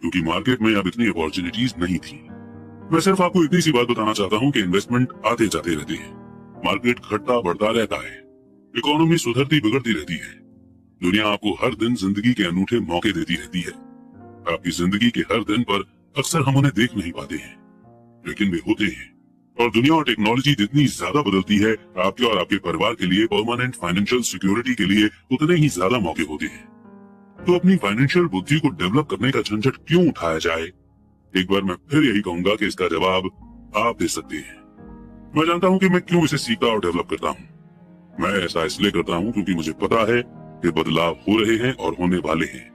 क्योंकि मार्केट में अब इतनी अपॉर्चुनिटीज नहीं थी। मैं सिर्फ आपको इतनी सी बात बताना चाहता हूँ कि इन्वेस्टमेंट आते जाते रहते हैं, मार्केट घटता बढ़ता रहता है, इकोनॉमी सुधरती बिगड़ती रहती है, दुनिया आपको हर दिन जिंदगी के अनूठे मौके देती रहती है। आपकी जिंदगी के हर दिन पर अक्सर हम उन्हें देख नहीं पाते हैं, लेकिन वे होते हैं। और दुनिया और टेक्नोलॉजी जितनी ज्यादा बदलती है, आपके और आपके परिवार के लिए परमानेंट फाइनेंशियल सिक्योरिटी के लिए उतने ही ज्यादा मौके होते हैं। तो अपनी फाइनेंशियल बुद्धि को डेवलप करने का झंझट क्यों उठाया जाए? एक बार मैं फिर यही कहूंगा कि इसका जवाब आप दे सकते हैं। मैं जानता हूं कि मैं क्यों इसे सीखता और डेवलप करता हूं। मैं ऐसा इसलिए करता हूं क्योंकि मुझे पता है कि बदलाव हो रहे हैं और होने वाले हैं।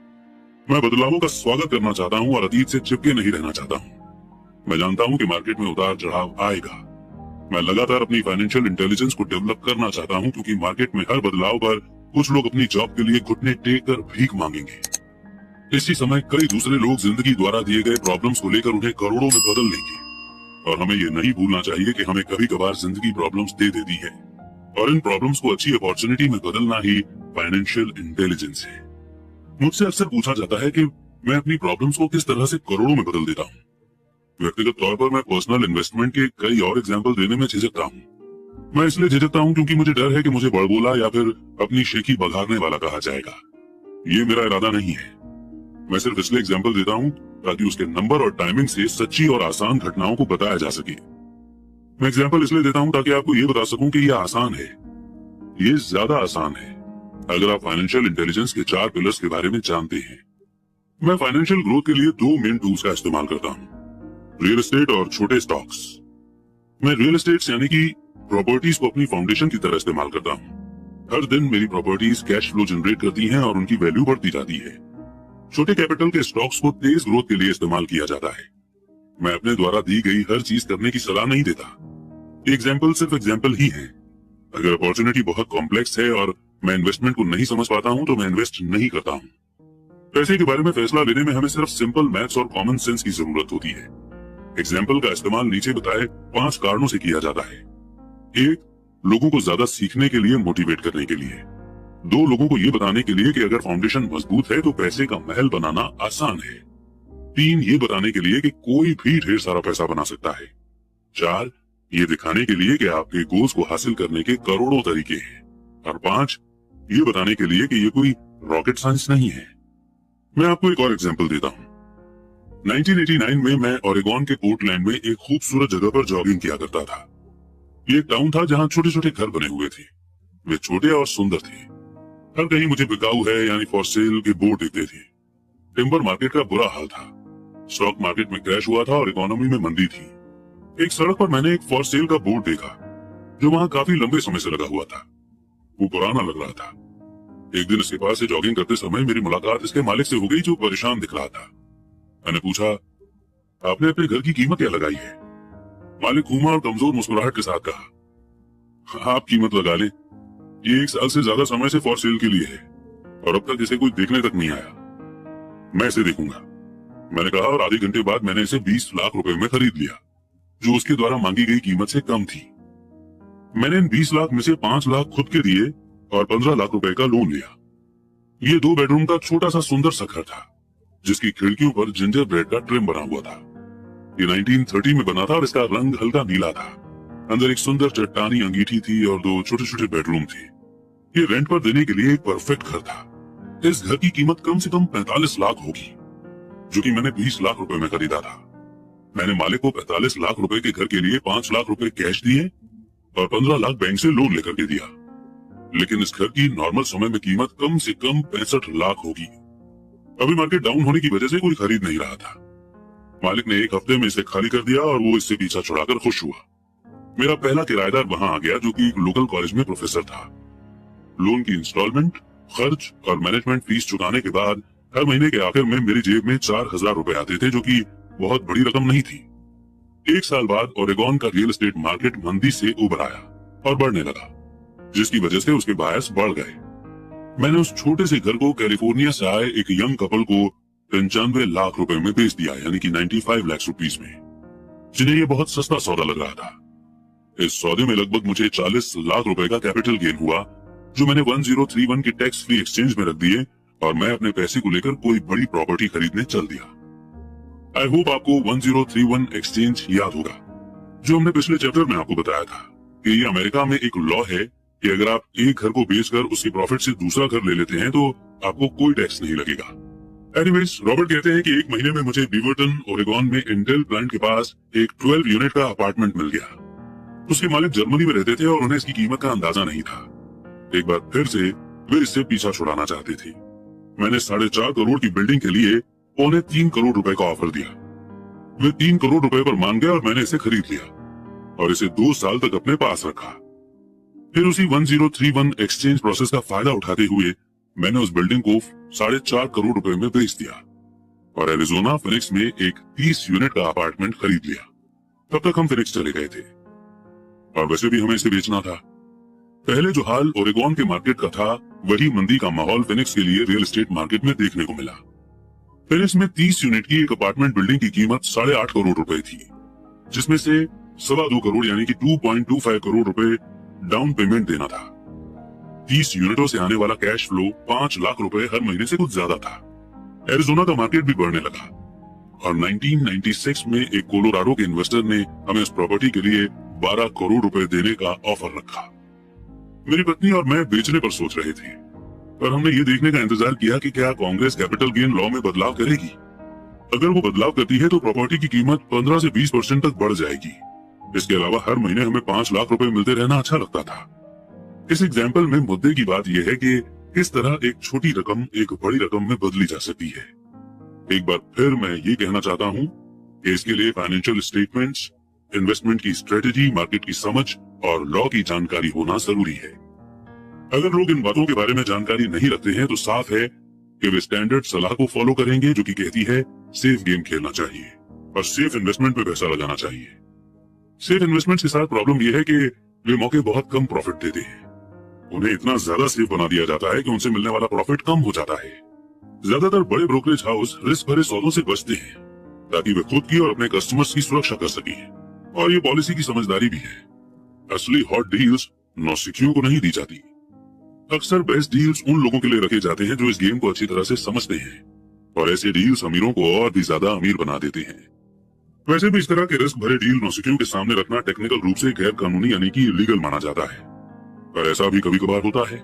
मैं बदलावों का स्वागत करना चाहता हूं और अतीत से चिपके नहीं रहना चाहता हूं। मैं जानता हूं कि मार्केट में उतार चढ़ाव आएगा। मैं लगातार अपनी फाइनेंशियल इंटेलिजेंस को डेवलप करना चाहता हूं क्योंकि मार्केट में हर बदलाव पर कुछ लोग अपनी जॉब के लिए घुटने टेक कर भीख मांगेंगे। इसी समय कई दूसरे लोग जिंदगी द्वारा दिए गए प्रॉब्लम्स को लेकर उन्हें करोड़ों में बदल लेंगे। और हमें ये नहीं भूलना चाहिए कि हमें कभी कभार जिंदगी प्रॉब्लम्स दे देती है, और इन प्रॉब्लम्स को अच्छी अपॉर्चुनिटी में बदलना ही फाइनेंशियल इंटेलिजेंस है। मुझसे अक्सर पूछा जाता है कि मैं अपनी प्रॉब्लम्स को किस तरह से करोड़ों में बदल देता हूँ। व्यक्तिगत तौर पर मैं पर्सनल इन्वेस्टमेंट के कई और एग्जाम्पल देने में झिझकता हूँ। मैं इसलिए झिझकता हूँ क्योंकि मुझे डर है कि मुझे बड़बोला या फिर अपनी शेखी बघारने वाला कहा जाएगा। ये मेरा इरादा नहीं है। मैं सिर्फ इसलिए एग्जाम्पल देता हूँ ताकि उसके नंबर और टाइमिंग से सच्ची और आसान घटनाओं को बताया जा सके। मैं एग्जाम्पल इसलिए देता हूँ ताकि आपको ये बता सकूं कि यह आसान है, ये ज्यादा आसान है अगर आप फाइनेंशियल इंटेलिजेंस के 4 पिलर्स के बारे में जानते हैं। मैं फाइनेंशियल ग्रोथ के लिए 2 मेन टूल्स का इस्तेमाल करता हूँ, रियल एस्टेट और छोटे स्टॉक्स। मैं रियल एस्टेट यानी कि प्रॉपर्टीज को अपनी फाउंडेशन की तरह इस्तेमाल करता हूँ। हर दिन मेरी प्रॉपर्टीज कैश फ्लो जनरेट करती हैं और उनकी वैल्यू बढ़ती जाती है। छोटे कैपिटल के स्टॉक्स को तेज ग्रोथ के लिए इस्तेमाल किया जाता है। मैं अपने द्वारा दी गई हर चीज करने की सलाह नहीं देता। एग्जाम्पल सिर्फ एग्जाम्पल ही है। अगर अपॉर्चुनिटी बहुत कॉम्प्लेक्स है और मैं इन्वेस्टमेंट को नहीं समझ पाता हूँ तो मैं इन्वेस्ट नहीं करता हूँ। पैसे के बारे में फैसला लेने में हमें सिर्फ सिंपल मैथ्स और कॉमन सेंस की जरूरत होती है। एग्जाम्पल का इस्तेमाल नीचे बताए 5 कारणों से किया जाता है। 1, लोगों को ज्यादा सीखने के लिए मोटिवेट करने के लिए। 2, लोगों को ये बताने के लिए कि अगर फाउंडेशन मजबूत है तो पैसे का महल बनाना आसान है। 3, ये बताने के लिए कि कोई भी ढेर सारा पैसा बना सकता है। 4, ये दिखाने के लिए कि आपके गोल्स को हासिल करने के करोड़ों तरीके हैं। और 5, ये बताने के लिए कि ये कोई रॉकेट साइंस नहीं है। मैं आपको एक और एग्जांपल देता हूँ। 1989 में मैं ओरेगोन के पोर्टलैंड में एक खूबसूरत जगह पर जॉगिंग किया करता था। ये एक टाउन था जहाँ छोटे छोटे घर बने हुए थे। वे छोटे और सुंदर थे। हर कहीं मुझे बिकाऊ है यानी फॉर सेल के बोर्ड दिखते थे। टिम्बर मार्केट का बुरा हाल था। स्टॉक मार्केट में क्रैश हुआ था और इकोनॉमी में मंदी थी। एक सड़क पर मैंने एक फॉर सेल का बोर्ड देखा जो वहाँ काफी लंबे समय से लगा हुआ था। वो पुराना लग रहा था। एक दिन इसके पास से जॉगिंग करते समय मेरी मुलाकात इसके मालिक से हो गई जो परेशान दिख रहा था। मैंने पूछा, आपने अपने घर की कीमत क्या लगाई है? मालिक घूमा और कमजोर मुस्कुराहट के साथ कहा, आप कीमत लगा लें, ये 1 साल से ज्यादा समय से फॉर सेल के लिए है और अब तक इसे कोई देखने तक नहीं आया। मैं इसे देखूंगा, मैंने कहा, और आधे घंटे बाद मैंने इसे 20 लाख रुपए में खरीद लिया जो उसके द्वारा मांगी गई कीमत से कम थी। मैंने इन 20 लाख में से 5 लाख खुद के दिए और 15 लाख रुपए का लोन लिया। ये 2 बेडरूम का छोटा सा सुंदर सा घर था जिसकी खिड़कियों पर जिंजर ब्रेड का ट्रिम बना हुआ था। ये 1930 में बना था और इसका रंग हल्का नीला था। अंदर एक सुंदर चट्टानी अंगीठी थी और 2 छोटे छोटे बेडरूम थे। ये रेंट पर देने के लिए एक परफेक्ट घर था। इस घर की कीमत कम से कम 45 लाख होगी जो कि मैंने 20 लाख रुपए में खरीदा था। मैंने मालिक को 45 लाख रुपए के घर के लिए 5 लाख रुपए कैश दिए और 15 लाख बैंक से लोन लेकर के दिया। लेकिन इस घर की नॉर्मल समय में कीमत कम से कम 65 लाख होगी। अभी मार्केट डाउन होने की वजह से कोई खरीद नहीं रहा था। मालिक ने 1 हफ्ते में इसे खाली कर दिया और वो इससे पीछा छुड़ाकर खुश हुआ। मेरा पहला किराएदार वहां आ गया जो कि एक लोकल कॉलेज में प्रोफेसर था। लोन की इंस्टॉलमेंट, खर्च और मैनेजमेंट फीस चुकाने के बाद हर महीने के आखिर में मेरी जेब में 4000 रुपए आते थे जो कि बहुत बड़ी रकम नहीं थी। 1 साल बाद ओरेगोन का रियल एस्टेट मार्केट मंदी से उबर आया और बढ़ने लगा, जिसकी वजह से उसके बायर्स बढ़ गए। मैंने उस छोटे से घर को कैलिफोर्निया से आए एक यंग कपल को 95 लाख रुपए में बेच दिया, यानी कि 95 लाख रुपीस में, जिन्हें ये बहुत सस्ता सौदा लग रहा था। इस सौदे में लगभग मुझे 40 लाख रुपए का कैपिटल गेन हुआ जो मैंने 1031 के टैक्स फ्री एक्सचेंज में रख दिए और मैं अपने पैसे को लेकर कोई बड़ी प्रॉपर्टी खरीदने चल दिया। आई होप आपको 1031 एक्सचेंज याद होगा, जो हमने पिछले चैप्टर में आपको बताया था कि ये अमेरिका में एक लॉ है कि अगर आप एक घर को बेचकर उसके प्रॉफिट से दूसरा घर ले लेते हैं तो आपको कोई टैक्स नहीं लगेगा। एनीवेज, रॉबर्ट कहते हैं कि एक महीने में मुझे बीवर्टन ओरेगॉन में इंटेल प्लांट के पास एक 12 यूनिट का अपार्टमेंट मिल गया। उसके मालिक जर्मनी में रहते थे और उन्हें इसकी कीमत का अंदाजा नहीं था। एक बार फिर से वे इससे पीछा छुड़ाना चाहते थे। मैंने 4.5 करोड़ की बिल्डिंग के लिए 3.25 करोड़ रुपए का ऑफर दिया। वे 3 करोड़ रुपए पर मान गए और मैंने इसे खरीद लिया और इसे 2 साल तक अपने पास रखा। फिर उसी 1031 एक्सचेंज प्रोसेस का फायदा उठाते हुए मैंने उस बिल्डिंग को 4.5 करोड़ रुपए में बेच दिया और एरिजोना फिनिक्स में एक 30 यूनिट का अपार्टमेंट खरीद लिया। तब तक हम फिनिक्स चले गए थे और वैसे भी हमें इसे बेचना था। पहले जो हाल ओरेगॉन के मार्केट का था, वही मंदी का माहौल फिनिक्स के लिए रियल एस्टेट मार्केट में देखने को मिला। फिनिक्स में 30 यूनिट की एक अपार्टमेंट बिल्डिंग की कीमत 8.5 करोड़ रुपए थी, जिसमें से 2.25 करोड़ यानी कि 2.25 करोड़ रुपए डाउन पेमेंट देना था। 30 यूनिटों से आने वाला कैश फ्लो 5 लाख रुपए हर महीने से कुछ ज्यादा था। एरिजोना का मार्केट भी बढ़ने लगा और 1996 में एक कोलोराडो के इन्वेस्टर ने हमें इस प्रॉपर्टी के लिए 12 करोड़ रुपए देने का ऑफर रखा। मेरी पत्नी और मैं बेचने पर सोच रहे थे, पर हमने ये देखने का इंतजार किया कि क्या कांग्रेस कैपिटल गेन लॉ में बदलाव करेगी। अगर वो बदलाव करती है तो प्रॉपर्टी की कीमत 15 से 20% तक बढ़ जाएगी। इसके अलावा हर महीने हमें 5 लाख रुपए मिलते रहना अच्छा लगता था। इस एग्जाम्पल में मुद्दे की बात यह है कि किस तरह एक छोटी रकम एक बड़ी रकम में बदली जा सकती है। एक बार फिर मैं ये कहना चाहता हूँ कि इसके लिए फाइनेंशियल स्टेटमेंट्स, इन्वेस्टमेंट की स्ट्रेटेजी, मार्केट की समझ और लॉ की जानकारी होना जरूरी है। अगर लोग इन बातों के बारे में जानकारी नहीं रखते हैं तो साफ है कि वे स्टैंडर्ड सलाह को फॉलो करेंगे, जो कि कहती है सेफ गेम खेलना चाहिए और सेफ इन्वेस्टमेंट पे पैसा लगाना चाहिए। सेफ इन्वेस्टमेंट के साथ प्रॉब्लम यह है कि वे मौके बहुत कम प्रॉफिट देते हैं। उन्हें इतना ज्यादा सेफ बना दिया जाता है कि उनसे मिलने वाला प्रॉफिट कम हो जाता है। ज्यादातर बड़े ब्रोकरेज हाउस रिस्क भरे सौदों से बचते हैं ताकि वे खुद की और अपने कस्टमर्स की सुरक्षा कर सकें, और ये पॉलिसी की समझदारी भी है। असली हॉट डील्स नौसिखियों को नहीं दी जाती। अक्सर बेस्ट डील्स उन लोगों के लिए रखे जाते हैं जो इस गेम को अच्छी तरह से समझते हैं, और ऐसे डील्स अमीरों को और भी ज्यादा अमीर बना देते हैं। वैसे भी इस तरह के रिस्क भरे डील नौसिखियों के सामने रखना टेक्निकल रूप से गैर कानूनी यानी कि इलीगल माना जाता है, पर ऐसा भी कभी कभार होता है।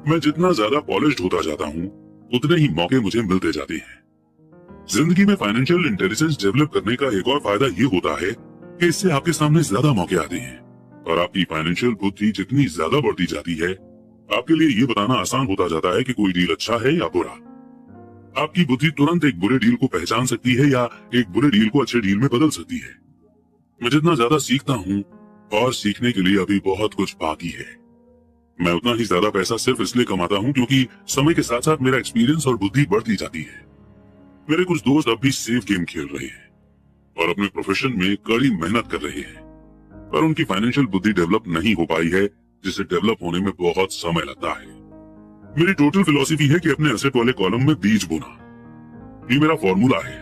मैं जितना ज्यादा पॉलिश्ड होता जाता हूँ उतने ही मौके मुझे मिलते जाते हैं। जिंदगी में फाइनेंशियल इंटेलिजेंस डेवलप करने का एक और फायदा ये होता है कि इससे आपके सामने ज्यादा मौके आते हैं, और आपकी फाइनेंशियल बुद्धि जितनी ज्यादा बढ़ती जाती है, आपके लिए ये बताना आसान होता जाता है कि कोई डील अच्छा है या बुरा। आपकी बुद्धि तुरंत एक बुरे डील को पहचान सकती है या एक बुरे डील को अच्छे डील में बदल सकती है। मैं जितना ज्यादा सीखता हूँ, और सीखने के लिए अभी बहुत कुछ बाकी है, मैं उतना ही ज्यादा पैसा सिर्फ इसलिए कमाता हूँ क्योंकि समय के साथ साथ मेरा एक्सपीरियंस और बुद्धि बढ़ती जाती है। मेरे कुछ दोस्त अब भी सेफ गेम खेल रहे हैं और अपने प्रोफेशन में कड़ी मेहनत कर रहे हैं, पर उनकी फाइनेंशियल बुद्धि डेवलप नहीं हो पाई है, जिसे डेवलप होने में बहुत समय लगता है। मेरी टोटल फिलॉसफी है कि अपने एसेट वाले कॉलम में बीज बोना। ये मेरा फॉर्मूला है।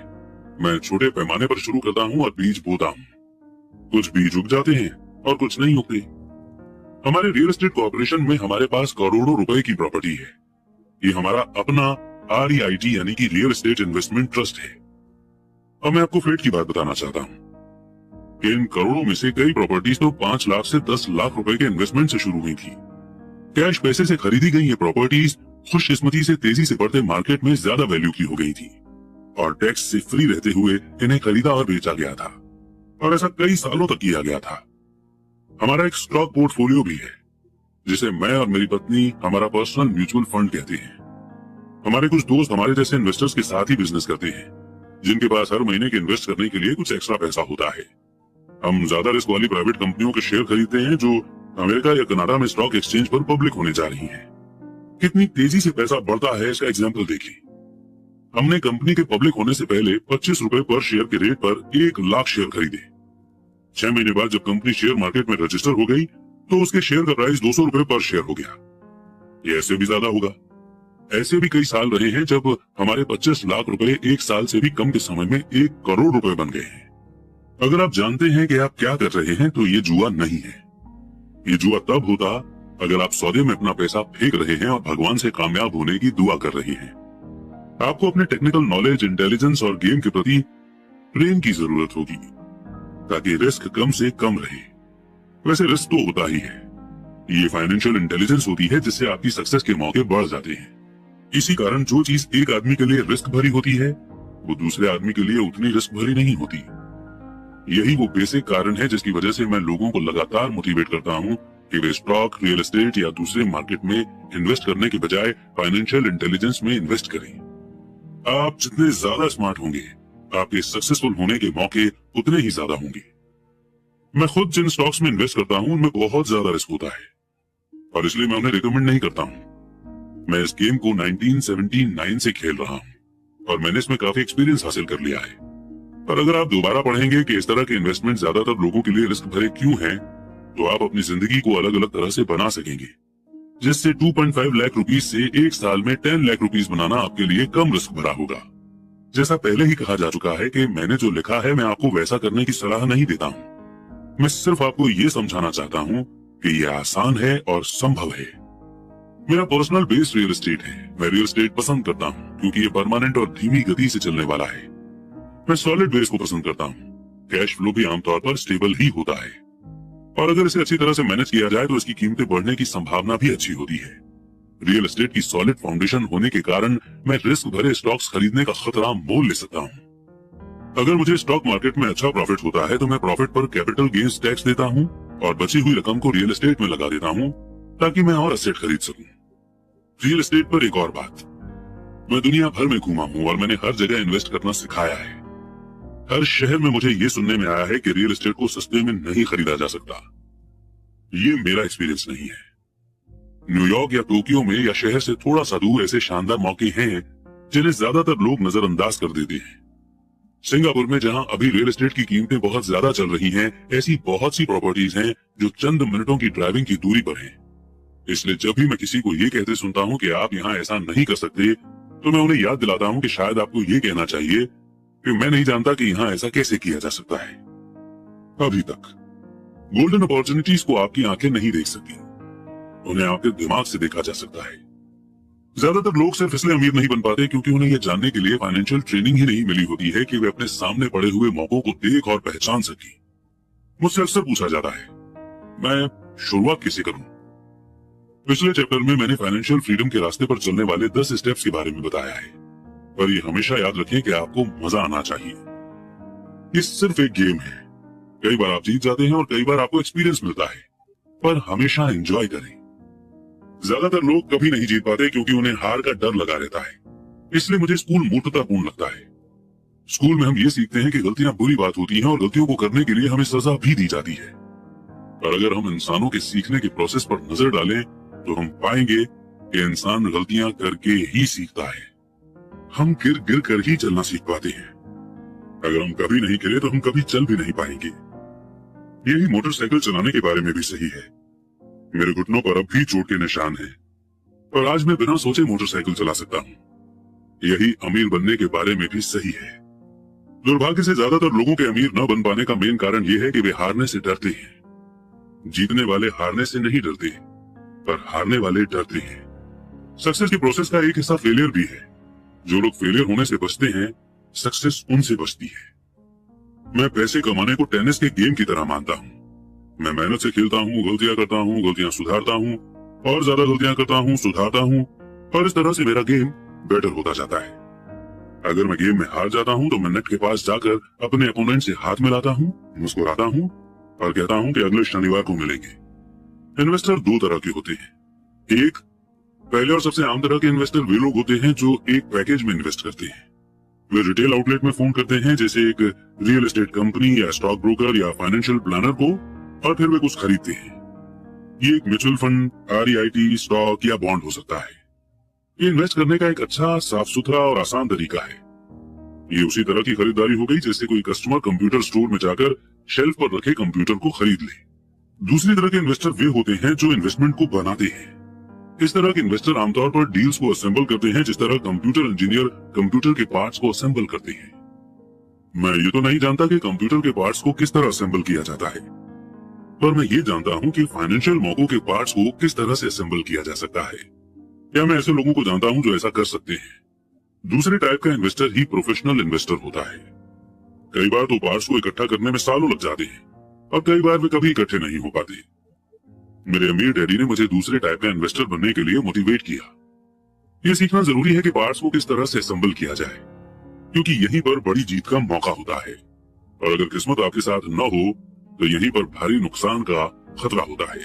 मैं छोटे पैमाने पर शुरू करता हूँ और बीज बोता हूँ। कुछ बीज उग जाते हैं और कुछ नहीं उगते। हमारे रियल एस्टेट कॉर्पोरेशन में हमारे पास करोड़ों रुपए की प्रॉपर्टी है। ये हमारा अपना REIT यानी कि रियल एस्टेट इन्वेस्टमेंट ट्रस्ट है। अब मैं आपको फेट की बात बताना चाहता हूँ कि इन करोड़ों में से कई प्रॉपर्टीज तो 5 लाख से 10 लाख रुपए के इन्वेस्टमेंट से शुरू हुई थी। कैश पैसे से खरीदी गई ये प्रॉपर्टीज खुशकिस्मती से तेजी से बढ़ते मार्केट में ज्यादा वैल्यू की हो गई थी, और टैक्स से फ्री रहते हुए इन्हें खरीदा और बेचा गया था, और ऐसा कई सालों तक किया गया था। हमारा एक स्टॉक पोर्टफोलियो भी है, जिसे मैं और मेरी पत्नी हमारा पर्सनल म्यूचुअल फंड कहते हैं। हमारे कुछ दोस्त हमारे जैसे इन्वेस्टर्स के साथ ही बिजनेस करते हैं, जिनके पास हर महीने के इन्वेस्ट करने के लिए कुछ एक्स्ट्रा पैसा होता है। हम ज्यादा रिस्क वाली प्राइवेट कंपनियों के शेयर खरीदते हैं जो अमेरिका या कनाडा में स्टॉक एक्सचेंज पर पब्लिक होने जा रही हैं। कितनी तेजी से पैसा बढ़ता है इसका एग्जाम्पल देखिए। हमने कंपनी के पब्लिक होने से पहले 25 रुपए पर शेयर के रेट पर 1 लाख शेयर खरीदे। 6 महीने बाद जब कंपनी शेयर मार्केट में रजिस्टर हो गई तो उसके शेयर का प्राइस 200 रुपए पर शेयर हो गया। ये ऐसे भी ज्यादा होगा। ऐसे भी कई साल रहे हैं जब हमारे 25 लाख रुपए 1 साल से भी कम के समय में 1 करोड़ रुपए बन गए हैं। अगर आप जानते हैं कि आप क्या कर रहे हैं तो ये जुआ नहीं है। ये जुआ तब होता अगर आप सौदे में अपना पैसा फेंक रहे हैं और भगवान से कामयाब होने की दुआ कर रहे हैं। आपको अपने टेक्निकल नॉलेज, इंटेलिजेंस और गेम के प्रति ट्रेन की जरूरत होगी ताकि रिस्क कम से कम रहे। वैसे रिस्क तो होता ही है, ये फाइनेंशियल इंटेलिजेंस होती है जिससे आपकी सक्सेस के मौके बढ़ जाते हैं। इसी कारण जो चीज एक आदमी के लिए रिस्क भरी होती है वो दूसरे आदमी के लिए उतनी रिस्क भरी नहीं होती। यही वो बेसिक कारण है जिसकी वजह से मैं लोगों को लगातार मोटिवेट करता हूँ कि वे स्टॉक, रियल एस्टेट या दूसरे मार्केट में इन्वेस्ट करने के बजाय फाइनेंशियल इंटेलिजेंस में इन्वेस्ट करें। आप जितने ज्यादा स्मार्ट होंगे, आपके सक्सेसफुल होने के मौके उतने ही ज्यादा होंगे। मैं खुद जिन स्टॉक्स में इन्वेस्ट करता हूँ उनमें बहुत ज्यादा रिस्क होता है और इसलिए मैं उन्हें रिकमेंड नहीं करता हूँ। मैं इस गेम को 1979 से खेल रहा हूँ और मैंने इसमें काफी एक्सपीरियंस हासिल कर लिया है। पर अगर आप दोबारा पढ़ेंगे कि इस तरह के इन्वेस्टमेंट ज्यादातर लोगों के लिए रिस्क भरे क्यों हैं, तो आप अपनी जिंदगी को अलग अलग तरह से बना सकेंगे, जिससे 2.5 लाख रुपीज से एक साल में 10 लाख रुपीज बनाना आपके लिए कम रिस्क भरा होगा। जैसा पहले ही कहा जा चुका है कि मैंने जो लिखा है मैं आपको वैसा करने की सलाह नहीं देता हूँ। मैं सिर्फ आपको ये समझाना चाहता हूँ कि ये आसान है और संभव है। मेरा पर्सनल बेस रियल एस्टेट है। मैं रियल एस्टेट पसंद करता हूँ क्योंकि ये परमानेंट और धीमी गति से चलने वाला है। मैं सॉलिड बेस को पसंद करता हूँ। कैश फ्लो भी आमतौर पर स्टेबल ही होता है और अगर इसे अच्छी तरह से मैनेज किया जाए तो इसकी कीमतें बढ़ने की संभावना भी अच्छी होती है। रियल एस्टेट की सॉलिड फाउंडेशन होने के कारण मैं रिस्क भरे स्टॉक्स खरीदने का खतरा मोल ले सकता हूँ। अगर मुझे स्टॉक मार्केट में अच्छा प्रॉफिट होता है तो मैं प्रॉफिट पर कैपिटल गेन्स टैक्स देता हूँ और बची हुई रकम को रियल एस्टेट में लगा देता हूँ ताकि मैं और एसेट खरीद सकूं। रियल एस्टेट पर एक और बात, मैं दुनिया भर में घूमा हूँ और मैंने हर जगह इन्वेस्ट करना सिखाया है। हर शहर में मुझे ये सुनने में आया है कि रियल एस्टेट को सस्ते में नहीं खरीदा जा सकता। ये मेरा एक्सपीरियंस नहीं है। न्यूयॉर्क या टोक्यो में या शहर से थोड़ा सा दूर ऐसे शानदार मौके हैं जिन्हें ज्यादातर लोग नजरअंदाज कर देते हैं। सिंगापुर में जहां अभी रियल एस्टेट की कीमतें बहुत ज्यादा चल रही हैं, ऐसी बहुत सी प्रॉपर्टीज हैं जो चंद मिनटों की ड्राइविंग की दूरी पर हैं। इसलिए जब भी मैं किसी को ये कहते सुनता हूँ कि आप यहाँ ऐसा नहीं कर सकते, तो मैं उन्हें याद दिलाता हूँ कि शायद आपको ये कहना चाहिए कि मैं नहीं जानता कि यहाँ ऐसा कैसे किया जा सकता है। अभी तक गोल्डन अपॉर्चुनिटीज को आपकी आंखें नहीं देख सकती, उन्हें आपके दिमाग से देखा जा सकता है। ज्यादातर लोग सिर्फ इसलिए अमीर नहीं बन पाते क्योंकि उन्हें यह जानने के लिए फाइनेंशियल ट्रेनिंग ही नहीं मिली होती है कि वे अपने सामने पड़े हुए मौकों को देख और पहचान सके। मुझसे अक्सर पूछा जाता है, मैं शुरुआत कैसे करूं? पिछले चैप्टर में मैंने फाइनेंशियल फ्रीडम के रास्ते पर चलने वाले 10 स्टेप्स के बारे में बताया है, पर ये हमेशा याद रखें कि आपको मजा आना चाहिए। ये सिर्फ एक गेम है। कई बार आप जीत जाते हैं और कई बार आपको एक्सपीरियंस मिलता है, पर हमेशा एंजॉय करें। ज्यादातर लोग कभी नहीं जीत पाते क्योंकि उन्हें हार का डर लगा रहता है। इसलिए मुझे स्कूल मूर्खतापूर्ण लगता है। स्कूल में हम ये सीखते हैं कि गलतियां बुरी बात होती हैं और गलतियों को करने के लिए हमें सजा भी दी जाती है। पर अगर हम इंसानों के सीखने के प्रोसेस पर नजर डालें तो हम पाएंगे कि इंसान गलतियां करके ही सीखता है। हम गिर गिर कर ही चलना सीख पाते हैं। अगर हम कभी नहीं गिरे तो हम कभी चल भी नहीं पाएंगे। यही मोटरसाइकिल चलाने के बारे में भी सही है। मेरे घुटनों पर अब भी चोट के निशान हैं, पर आज मैं बिना सोचे मोटरसाइकिल चला सकता हूँ। यही अमीर बनने के बारे में भी सही है। दुर्भाग्य से ज्यादातर लोगों के अमीर न बन पाने का मेन कारण यह है कि वे हारने से डरते हैं। जीतने वाले हारने से नहीं डरते, पर हारने वाले डरते हैं। सक्सेस के प्रोसेस का एक हिस्सा फेलियर भी है। जो लोग फेलियर होने से बचते हैं, सक्सेस उनसे बचती है। मैं पैसे कमाने को टेनिस के गेम की तरह मानता हूँ। मैं मेहनत से खेलता हूँ, गलतियां करता हूँ, गलतियां सुधारता हूँ और ज्यादा गलतियां करता हूँ, सुधारता हूँ, और इस तरह से मेरा गेम बेटर होता जाता है। अगर मैं गेम में हार जाता हूँ तो मैं नेट के पास जाकर अपने अपोनेंट से हाथ मिलाता हूँ, मुस्कुराता हूँ और कहता हूँ कि अगले शनिवार को मिलेंगे। इन्वेस्टर दो तरह के होते हैं। एक, पहले और सबसे आम तरह के इन्वेस्टर वे लोग होते हैं जो एक पैकेज में इन्वेस्ट करते हैं। वे रिटेल आउटलेट में फोन करते हैं, जैसे एक रियल एस्टेट कंपनी या स्टॉक ब्रोकर या फाइनेंशियल प्लानर को, और फिर वे कुछ खरीदते हैं। ये एक म्यूचुअल फंड, REIT, स्टॉक या बॉन्ड हो सकता है। ये इन्वेस्ट करने का एक अच्छा, साफ सुथरा और आसान तरीका है। ये उसी तरह की खरीदारी हो गई जैसे कोई कस्टमर कंप्यूटर स्टोर में जाकर शेल्फ पर रखे कंप्यूटर को खरीद ले। दूसरी तरह के इन्वेस्टर वे होते हैं जो इन्वेस्टमेंट को बनाते हैं। इस तरह के इन्वेस्टर आमतौर पर डील्स को असेंबल करते हैं जिस तरह कंप्यूटर इंजीनियर कंप्यूटर के पार्ट्स को असेंबल करते हैं। मैं ये तो नहीं जानता कि कंप्यूटर के पार्ट्स को किस तरह असेंबल किया जाता है, पर मैं ये जानता हूँ कि फाइनेंशियल मौकों के पार्ट्स को किस तरह से असेंबल किया जा सकता है, या मैं ऐसे लोगों को जानता हूँ जो ऐसा कर सकते हैं। दूसरे टाइप का इन्वेस्टर ही प्रोफेशनल इन्वेस्टर होता है। कई बार तो पार्ट्स को इकट्ठा करने में सालों लग जाते हैं और कई बार वे कभी इकट्ठे नहीं हो पाते। मेरे अमीर डैडी ने मुझे दूसरे टाइप का इन्वेस्टर बनने के लिए मोटिवेट किया। ये सीखना जरूरी है कि पार्ट्स को किस तरह से असेंबल किया जाए, क्योंकि यहीं पर बड़ी जीत का मौका होता है और अगर किस्मत आपके साथ न हो तो यहीं पर भारी नुकसान का खतरा होता है।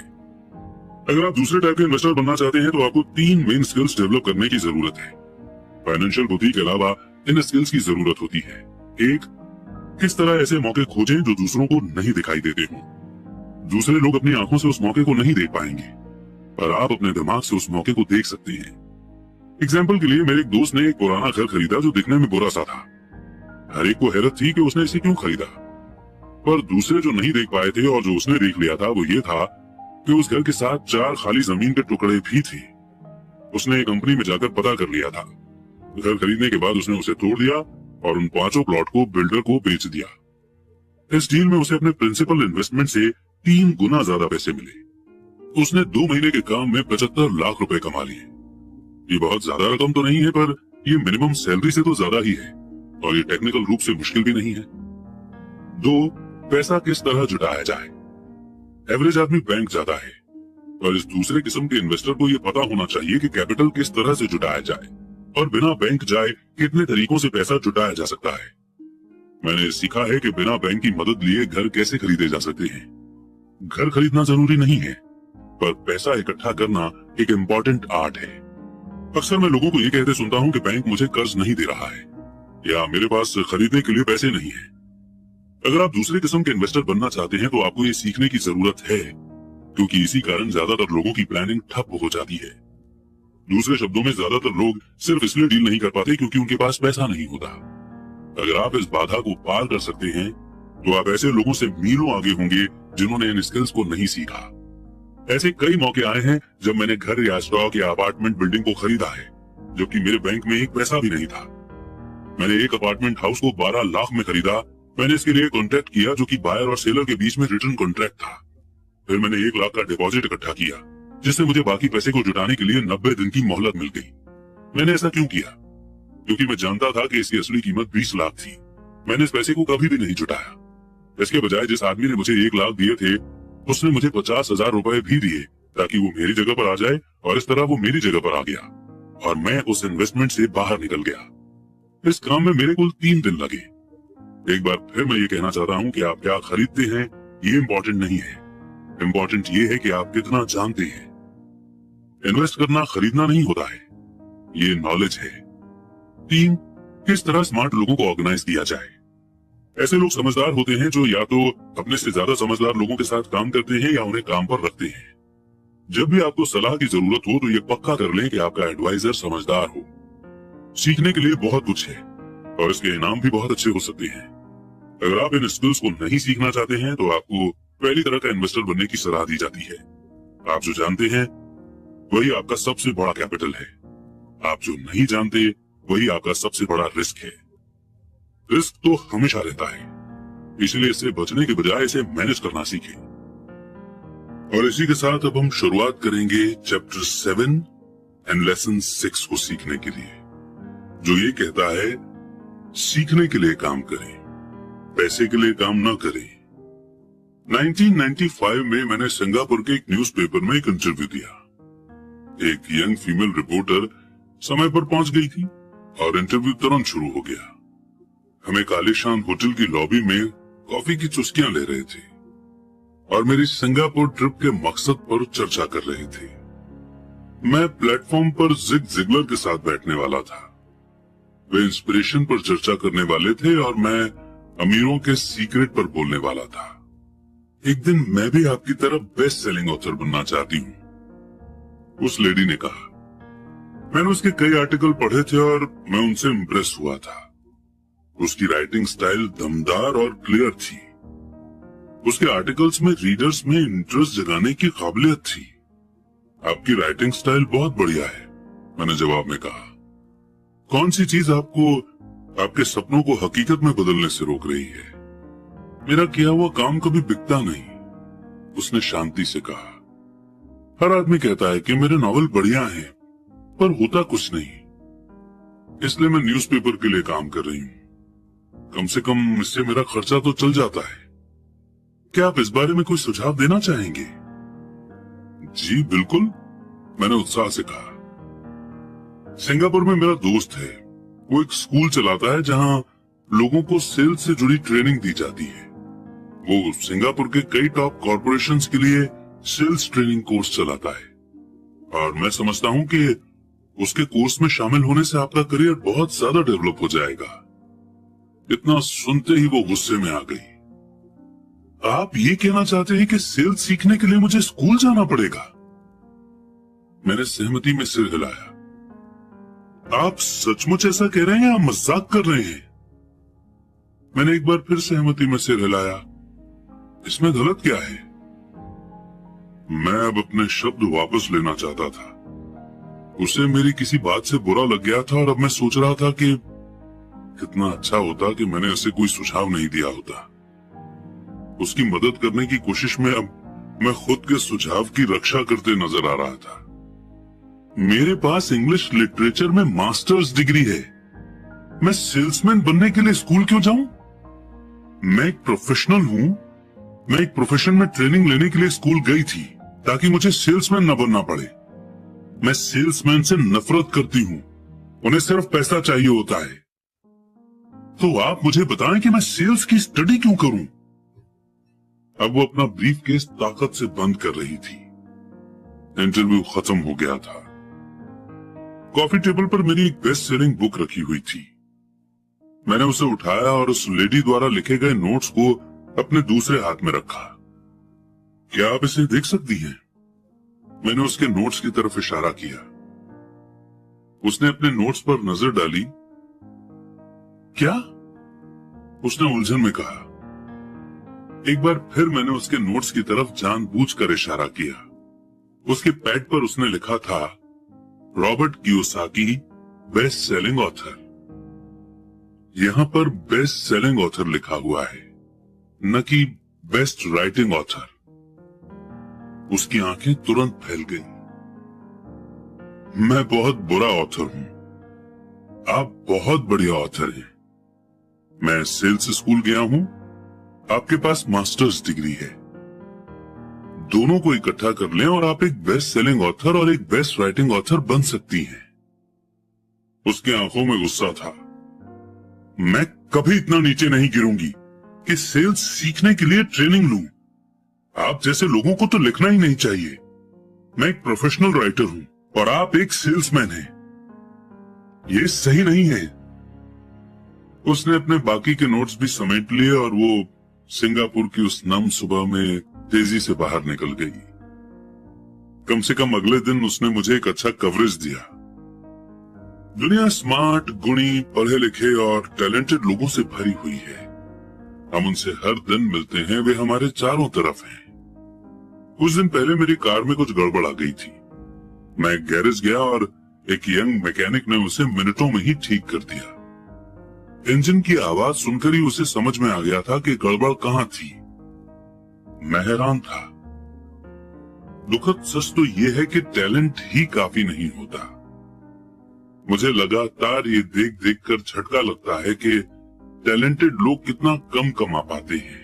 अगर आप दूसरे टाइप के इन्वेस्टर बनना चाहते हैं तो आपको 3 मेन स्किल्स डेवलप करने की जरूरत है। फाइनेंशियल बुद्धि के अलावा इन स्किल्स की जरूरत होती है। 1, किस तरह ऐसे मौके खोजें जो दूसरों को नहीं दिखाई देते हों। दूसरे लोग अपनी आंखों से उस मौके को नहीं देख पाएंगे, पर आप अपने दिमाग से उस मौके को देख सकते हैं। एग्जाम्पल के लिए मेरे एक दोस्त ने एक पुराना घर खरीदा जो दिखने में बुरा सा था। हर एक को हैरत थी कि उसने इसे क्यों खरीदा, पर दूसरे जो नहीं देख पाए थे और जो उसने देख लिया था वो ये था कि उस घर के साथ 4 खाली जमीन के टुकड़े भी थे। उसने एक कंपनी में जाकर पता कर लिया था। घर खरीदने के बाद उसने उसे तोड़ दिया और उन 5 प्लॉट को बिल्डर को बेच दिया। इस डील में उसे अपने प्रिंसिपल इन्वेस्टमेंट से 3 गुना ज्यादा पैसे मिले। उसने 2 महीने के काम में 75 लाख रुपए कमा लिए। ये बहुत ज्यादा रकम तो नहीं है, पर ये मिनिमम सैलरी से तो ज्यादा ही है और ये टेक्निकल रूप से मुश्किल भी नहीं है। 2, पैसा किस तरह जुटाया जाए। एवरेज आदमी बैंक जाता है, पर इस दूसरे किस्म के इन्वेस्टर को ये पता होना चाहिए कि कैपिटल किस तरह से जुटाया जाए और बिना बैंक जाए कितने तरीकों से पैसा जुटाया जा सकता है। मैंने सीखा है कि बिना बैंक की मदद लिए घर कैसे खरीदे जा सकते हैं। घर खरीदना जरूरी नहीं है, पर पैसा इकट्ठा करना एक इम्पोर्टेंट आर्ट है। अक्सर मैं लोगों को ये कहते सुनता हूँ कि बैंक मुझे कर्ज नहीं दे रहा है या मेरे पास खरीदने के लिए पैसे नहीं है। अगर आप दूसरे किस्म के इन्वेस्टर बनना चाहते हैं तो आपको ये सीखने की जरूरत है, क्योंकि इसी कारण ज्यादातर लोगों की प्लानिंग ठप हो जाती है। दूसरे शब्दों में, ज्यादातर लोग सिर्फ इसलिए डील नहीं कर पाते क्योंकि उनके पास पैसा नहीं होता। अगर आप इस बाधा को पार कर सकते हैं तो आप ऐसे लोगों से मीलों आगे होंगे जिन्होंने इन स्किल्स को नहीं सीखा। ऐसे कई मौके आए हैं जब मैंने घर या स्टॉक या अपार्टमेंट बिल्डिंग को खरीदा है, जबकि मेरे बैंक में एक पैसा भी नहीं था। मैंने एक अपार्टमेंट हाउस को 12 लाख में खरीदा। मैंने इसके लिए कॉन्ट्रैक्ट किया जो कि बायर और सेलर के बीच में रिटर्न कॉन्ट्रैक्ट था। फिर मैंने 1 लाख का डिपॉजिट इकट्ठा किया, जिससे मुझे बाकी पैसे को जुटाने के लिए 90 दिन की मोहलत मिल गई। मैंने ऐसा क्यों किया? क्योंकि मैं जानता था कि इसकी असली कीमत 20 लाख थी। मैंने इस पैसे को कभी भी नहीं जुटाया। इसके बजाय जिस आदमी ने मुझे 1 लाख दिए थे, उसने मुझे 50,000 रुपए भी दिए ताकि वो मेरी जगह पर आ जाए, और इस तरह वो मेरी जगह पर आ गया और मैं उस इन्वेस्टमेंट से बाहर निकल गया। इस काम में मेरे कुल 3 दिन लगे। एक बार फिर मैं ये कहना चाहता हूँ कि आप क्या खरीदते हैं ये इम्पोर्टेंट नहीं है। इम्पोर्टेंट ये है कि आप कितना जानते हैं। इन्वेस्ट करना खरीदना नहीं होता है, ये नॉलेज है। 3, किस तरह स्मार्ट लोगों को ऑर्गेनाइज किया जाए। ऐसे लोग समझदार होते हैं जो या तो अपने से ज्यादा समझदार लोगों के साथ काम करते हैं या उन्हें काम पर रखते हैं। जब भी आपको सलाह की जरूरत हो तो ये पक्का कर लें कि आपका एडवाइजर समझदार हो। सीखने के लिए बहुत कुछ है और इसके इनाम भी बहुत अच्छे हो सकते हैं। अगर आप इन स्किल्स को नहीं सीखना चाहते हैं तो आपको पहली तरह का इन्वेस्टर बनने की सलाह दी जाती है। आप जो जानते हैं वही आपका सबसे बड़ा कैपिटल है। आप जो नहीं जानते वही आपका सबसे बड़ा रिस्क है। रिस्क तो हमेशा रहता है, इसलिए इससे बचने के बजाय इसे मैनेज करना सीखें। और इसी के साथ अब हम शुरुआत करेंगे चैप्टर 7 एंड लेसन 6 को सीखने के लिए, जो ये कहता है सीखने के लिए काम करें, पैसे के लिए काम न करें। 1995 में मैंने सिंगापुर के एक न्यूज़पेपर में एक इंटरव्यू दिया। एक यंग फीमेल रिपोर्टर समय पर पहुंच गई थी और इंटरव्यू तुरंत शुरू हो गया। हमें कालीशान होटल की लॉबी में कॉफी की चुस्कियां ले रहे थे और मेरी सिंगापुर ट्रिप के मकसद पर चर्चा कर रहे थे। मैं प्लेटफॉर्म पर जिग जिगलर के साथ बैठने वाला था। वे इंस्पिरेशन पर चर्चा करने वाले थे और मैं अमीरों के सीक्रेट पर बोलने वाला था। एक दिन मैं भी आपकी तरह बेस्ट सेलिंग ऑथर बनना चाहती हूँ, उस लेडी ने कहा। मैंने उसके कई आर्टिकल पढ़े थे और मैं उनसे इम्प्रेस हुआ था। उसकी राइटिंग स्टाइल दमदार और क्लियर थी। उसके आर्टिकल्स में रीडर्स में इंटरेस्ट जगाने की काबिलियत थी। आपकी राइटिंग स्टाइल बहुत बढ़िया है, मैंने जवाब में कहा। कौन सी चीज आपको आपके सपनों को हकीकत में बदलने से रोक रही है? मेरा किया हुआ काम कभी बिकता नहीं, उसने शांति से कहा। हर आदमी कहता है कि मेरे नॉवल बढ़िया हैं, पर होता कुछ नहीं। इसलिए मैं न्यूज़पेपर के लिए काम कर रही हूँ। कम से कम इससे मेरा खर्चा तो चल जाता है। क्या आप इस बारे में कोई सुझाव देना चाहेंगे? जी बिल्कुल, मैंने उत्साह से कहा। सिंगापुर में मेरा दोस्त है, वो एक स्कूल चलाता है जहां लोगों को सेल्स से जुड़ी ट्रेनिंग दी जाती है। वो सिंगापुर के कई टॉप कॉर्पोरेशंस के लिए सेल्स ट्रेनिंग कोर्स चलाता है, और मैं समझता हूं कि उसके कोर्स में शामिल होने से आपका करियर बहुत ज्यादा डेवलप हो जाएगा। इतना सुनते ही वो गुस्से में आ गई। आप ये कहना चाहते हैं कि सेल्स सीखने के लिए मुझे स्कूल जाना पड़ेगा? मैंने सहमति में सिर हिलाया। आप सचमुच ऐसा कह रहे हैं या मजाक कर रहे हैं? मैंने एक बार फिर सहमति में सिर हिलाया। इसमें गलत क्या है? मैं अब अपने शब्द वापस लेना चाहता था। उसे मेरी किसी बात से बुरा लग गया था, और अब मैं सोच रहा था कि कितना अच्छा होता कि मैंने उसे कोई सुझाव नहीं दिया होता। उसकी मदद करने की कोशिश में अब मैं खुद के सुझाव की रक्षा करते नजर आ रहा था। मेरे पास इंग्लिश लिटरेचर में मास्टर्स डिग्री है। मैं सेल्समैन बनने के लिए स्कूल क्यों जाऊं? मैं एक प्रोफेशनल हूं। मैं एक प्रोफेशन में ट्रेनिंग लेने के लिए स्कूल गई थी ताकि मुझे सेल्समैन न बनना पड़े। मैं सेल्समैन से नफरत करती हूं। उन्हें सिर्फ पैसा चाहिए होता है। तो आप मुझे बताएं कि मैं सेल्स की स्टडी क्यों करूं? अब वो अपना ब्रीफ केस ताकत से बंद कर रही थी। इंटरव्यू खत्म हो गया था। कॉफी टेबल पर मेरी एक बेस्ट सेलिंग बुक रखी हुई थी। मैंने उसे उठाया और उस लेडी द्वारा लिखे गए नोट्स को अपने दूसरे हाथ में रखा। क्या आप इसे देख सकती हैं? मैंने उसके नोट्स की तरफ इशारा किया। उसने अपने नोट्स पर नजर डाली। क्या? उसने उलझन में कहा। एक बार फिर मैंने उसके नोट्स की तरफ जानबूझकर इशारा किया। उसके पैड पर उसने लिखा था, Robert Kiyosaki, best selling author. यहां पर बेस्ट सेलिंग ऑथर लिखा हुआ है, न कि बेस्ट राइटिंग ऑथर। उसकी आंखें तुरंत फैल गईं। मैं बहुत बुरा ऑथर हूं। आप बहुत बढ़िया ऑथर हैं। मैं सेल्स स्कूल गया हूं। आपके पास मास्टर्स डिग्री है। दोनों को इकट्ठा कर लें और आप एक बेस्ट सेलिंग ऑथर और एक बेस्ट राइटिंग ऑथर बन सकती हैं। उसकी आंखों में गुस्सा था। मैं कभी इतना नीचे नहीं गिरूंगी कि सेल्स सीखने के लिए ट्रेनिंग लूं। आप जैसे लोगों को तो लिखना ही नहीं चाहिए। मैं एक प्रोफेशनल राइटर हूं और आप एक सेल्समैन हैं। ये सही नहीं है। उसने अपने बाकी के नोट्स भी समेट लिए और वो सिंगापुर की उस नम सुबह में तेजी से बाहर निकल गई। कम से कम अगले दिन उसने मुझे एक अच्छा कवरेज दिया। दुनिया स्मार्ट, गुणी, पढ़े लिखे और टैलेंटेड लोगों से भरी हुई है। हम उनसे हर दिन मिलते हैं। वे हमारे चारों तरफ हैं। कुछ दिन पहले मेरी कार में कुछ गड़बड़ आ गई थी। मैं गैरेज गया और एक यंग मैकेनिक ने उसे मिनटों में ही ठीक कर दिया। इंजन की आवाज सुनकर ही उसे समझ में आ गया था कि गड़बड़ कहां थी। मैं हैरान था। दुखद सच तो यह है कि टैलेंट ही काफी नहीं होता। मुझे लगातार ये देख देख कर झटका लगता है कि टैलेंटेड लोग कितना कम कमा पाते हैं।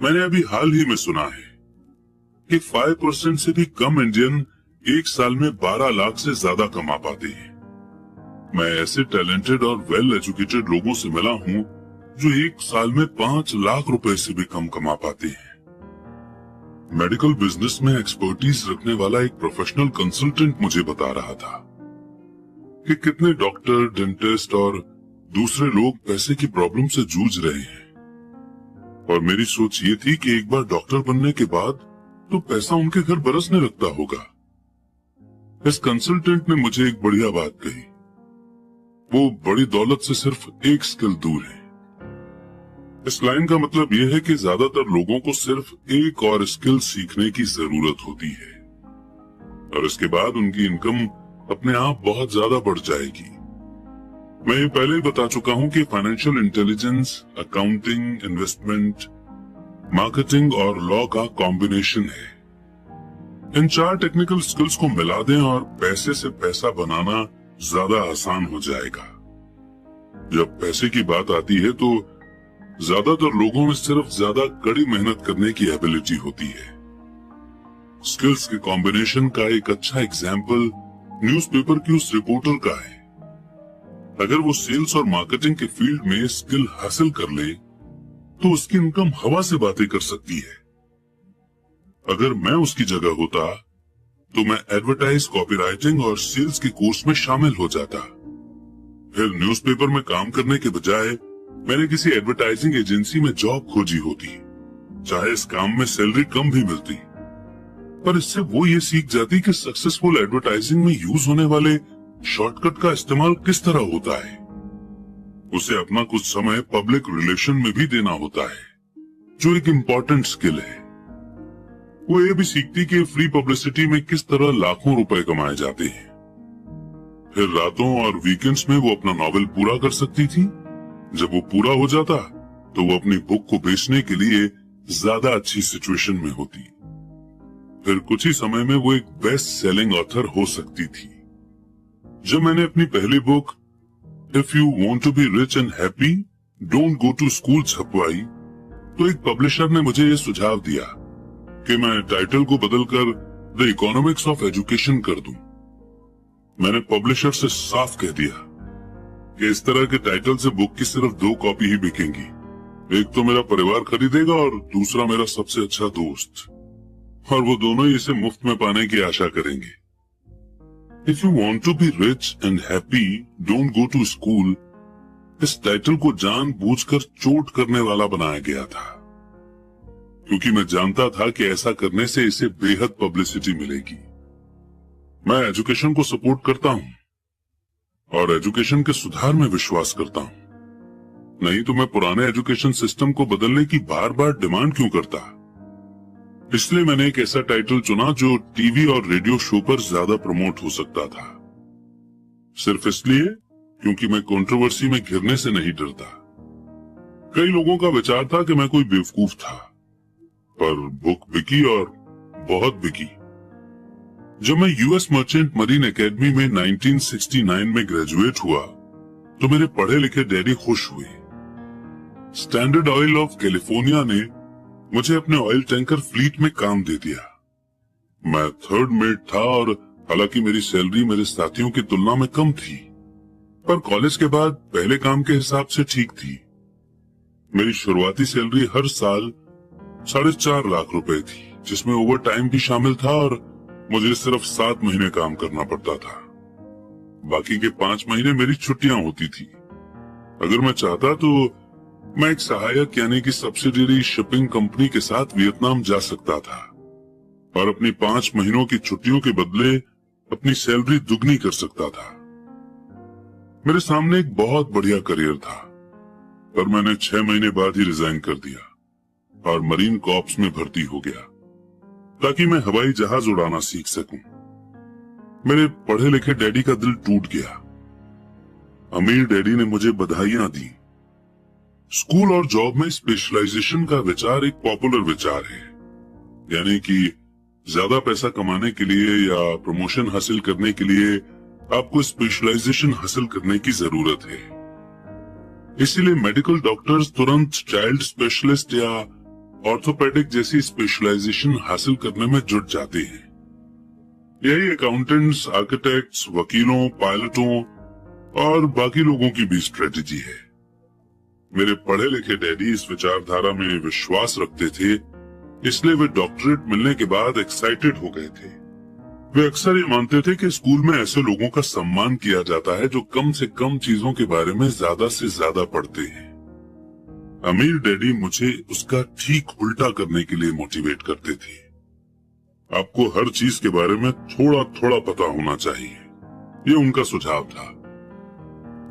मैंने अभी हाल ही में सुना है कि 5% से भी कम इंडियन एक साल में 12 लाख से ज्यादा कमा पाते हैं। मैं ऐसे टैलेंटेड और वेल एजुकेटेड लोगों से मिला हूं जो एक साल में 5 लाख रुपए से भी कम कमा पाते हैं। मेडिकल बिजनेस में एक्सपर्टीज रखने वाला एक प्रोफेशनल कंसल्टेंट मुझे बता रहा था कि कितने डॉक्टर, डेंटिस्ट और दूसरे लोग पैसे की प्रॉब्लम से जूझ रहे हैं। और मेरी सोच ये थी कि एक बार डॉक्टर बनने के बाद तो पैसा उनके घर बरसने लगता होगा। इस कंसल्टेंट ने मुझे एक बढ़िया बात कही। वो बड़ी दौलत से सिर्फ एक स्किल दूर है। इस लाइन का मतलब यह है कि ज्यादातर लोगों को सिर्फ एक और स्किल सीखने की जरूरत होती है और इसके बाद उनकी इनकम अपने आप बहुत ज्यादा बढ़ जाएगी। मैं ये पहले ही बता चुका हूं कि financial intelligence, accounting, investment, marketing और लॉ का कॉम्बिनेशन है। इन 4 टेक्निकल स्किल्स को मिला दें और पैसे से पैसा बनाना ज्यादा आसान हो जाएगा। जब पैसे की बात आती है तो ज्यादातर लोगों में सिर्फ ज्यादा कड़ी मेहनत करने की एबिलिटी होती है। स्किल्स के कॉम्बिनेशन का एक अच्छा एग्जाम्पल न्यूज़पेपर की उस रिपोर्टर का है। अगर वो सेल्स और मार्केटिंग के फील्ड में स्किल हासिल कर ले तो उसकी इनकम हवा से बातें कर सकती है। अगर मैं उसकी जगह होता तो मैं एडवर्टाइज, कॉपीराइटिंग और सेल्स के कोर्स में शामिल हो जाता। फिर न्यूज़पेपर में काम करने के बजाय मैंने किसी एडवर्टाइजिंग एजेंसी में जॉब खोजी होती, चाहे इस काम में सैलरी कम भी मिलती, पर इससे वो ये सीख जाती कि सक्सेसफुल एडवर्टाइजिंग में यूज होने वाले शॉर्टकट का इस्तेमाल किस तरह होता है। उसे अपना कुछ समय पब्लिक रिलेशन में भी देना होता है, जो एक इम्पोर्टेंट स्किल है। वो ये भी सीखती कि फ्री पब्लिसिटी में किस तरह लाखों रुपए कमाए जाते हैं। फिर रातों और वीकेंड्स में वो अपना नॉवेल पूरा कर सकती थी। जब वो पूरा हो जाता तो वो अपनी बुक को बेचने के लिए ज्यादा अच्छी सिचुएशन में होती। फिर कुछ ही समय में वो एक बेस्ट सेलिंग ऑथर हो सकती थी। जब मैंने अपनी पहली book if you want to be rich and happy don't go to school छपवाई तो एक पब्लिशर ने मुझे ये सुझाव दिया कि मैं टाइटल को बदलकर द इकोनॉमिक्स ऑफ एजुकेशन कर दूं। मैंने पब्लिशर से साफ कह दिया कि इस तरह के टाइटल से बुक की सिर्फ 2 कॉपी ही बिकेंगी। एक तो मेरा परिवार खरीदेगा और दूसरा मेरा सबसे अच्छा दोस्त, और वो दोनों ही इसे मुफ्त में पाने की आशा करेंगे। If you want to be rich and happy don't go to school इस टाइटल को जानबूझकर चोट करने वाला बनाया गया था, क्योंकि मैं जानता था कि ऐसा करने से इसे बेहद पब्लिसिटी मिलेगी। मैं एजुकेशन को सपोर्ट करता हूं और एजुकेशन के सुधार में विश्वास करता हूं, नहीं तो मैं पुराने एजुकेशन सिस्टम को बदलने की बार बार डिमांड क्यों करता। इसलिए मैंने एक ऐसा टाइटल चुना जो टीवी और रेडियो शो पर ज्यादा प्रमोट हो सकता था, सिर्फ इसलिए क्योंकि मैं कंट्रोवर्सी में घिरने से नहीं डरता। कई लोगों का विचार था कि मैं कोई बेवकूफ था, पर बुक बिकी और बहुत बिकी। जब मैं यूएस मर्चेंट मरीन एकेडमी में 1969 में ग्रेजुएट हुआ तो मेरे पढ़े लिखे डैडी खुश हुए। स्टैंडर्ड ऑयल ऑफ कैलिफोर्निया ने मुझे अपने ऑयल टैंकर फ्लीट में काम दे दिया। मैं थर्ड मेट था और हालांकि मेरी सैलरी मेरे साथियों की तुलना में कम थी, पर कॉलेज के बाद पहले काम के हिसाब से ठीक थी। मेरी शुरुआती सैलरी हर साल 4.5 लाख रुपए थी, जिसमें ओवर टाइम भी शामिल था और मुझे सिर्फ 7 महीने काम करना पड़ता था। बाकी के 5 महीने मेरी छुट्टियां होती थी। अगर मैं चाहता तो मैं एक सहायक यानी कि सब्सिडियरी शिपिंग कंपनी के साथ वियतनाम जा सकता था और अपनी 5 महीनों की छुट्टियों के बदले अपनी सैलरी दुगनी कर सकता था। मेरे सामने एक बहुत बढ़िया करियर था, पर मैंने 6 महीने बाद ही रिजाइन कर दिया और मरीन कॉर्प्स में भर्ती हो गया ताकि मैं हवाई जहाज उड़ाना सीख सकूं। मेरे पढ़े लिखे डैडी का दिल टूट गया। अमीर डैडी ने मुझे बधाइयां दी। स्कूल और जॉब में स्पेशलाइजेशन का विचार एक पॉपुलर विचार है, यानी कि ज्यादा पैसा कमाने के लिए या प्रमोशन हासिल करने के लिए आपको स्पेशलाइजेशन हासिल करने की जरूरत है। इसीलिए मेडिकल डॉक्टर्स तुरंत चाइल्ड स्पेशलिस्ट या ऑर्थोपेडिक जैसी स्पेशलाइजेशन हासिल करने में जुट जाते हैं। यही अकाउंटेंट्स, आर्किटेक्ट्स, वकीलों, पायलटों और बाकी लोगों की भी स्ट्रेटेजी है। मेरे पढ़े लिखे डैडी इस विचारधारा में विश्वास रखते थे, इसलिए वे डॉक्टरेट मिलने के बाद एक्साइटेड हो गए थे। वे अक्सर ये मानते थे कि स्कूल में ऐसे लोगों का सम्मान किया जाता है जो कम से कम चीजों के बारे में ज्यादा से ज्यादा पढ़ते हैं। अमीर डैडी मुझे उसका ठीक उल्टा करने के लिए मोटिवेट करते थे। आपको हर चीज के बारे में थोड़ा थोड़ा पता होना चाहिए, ये उनका सुझाव था।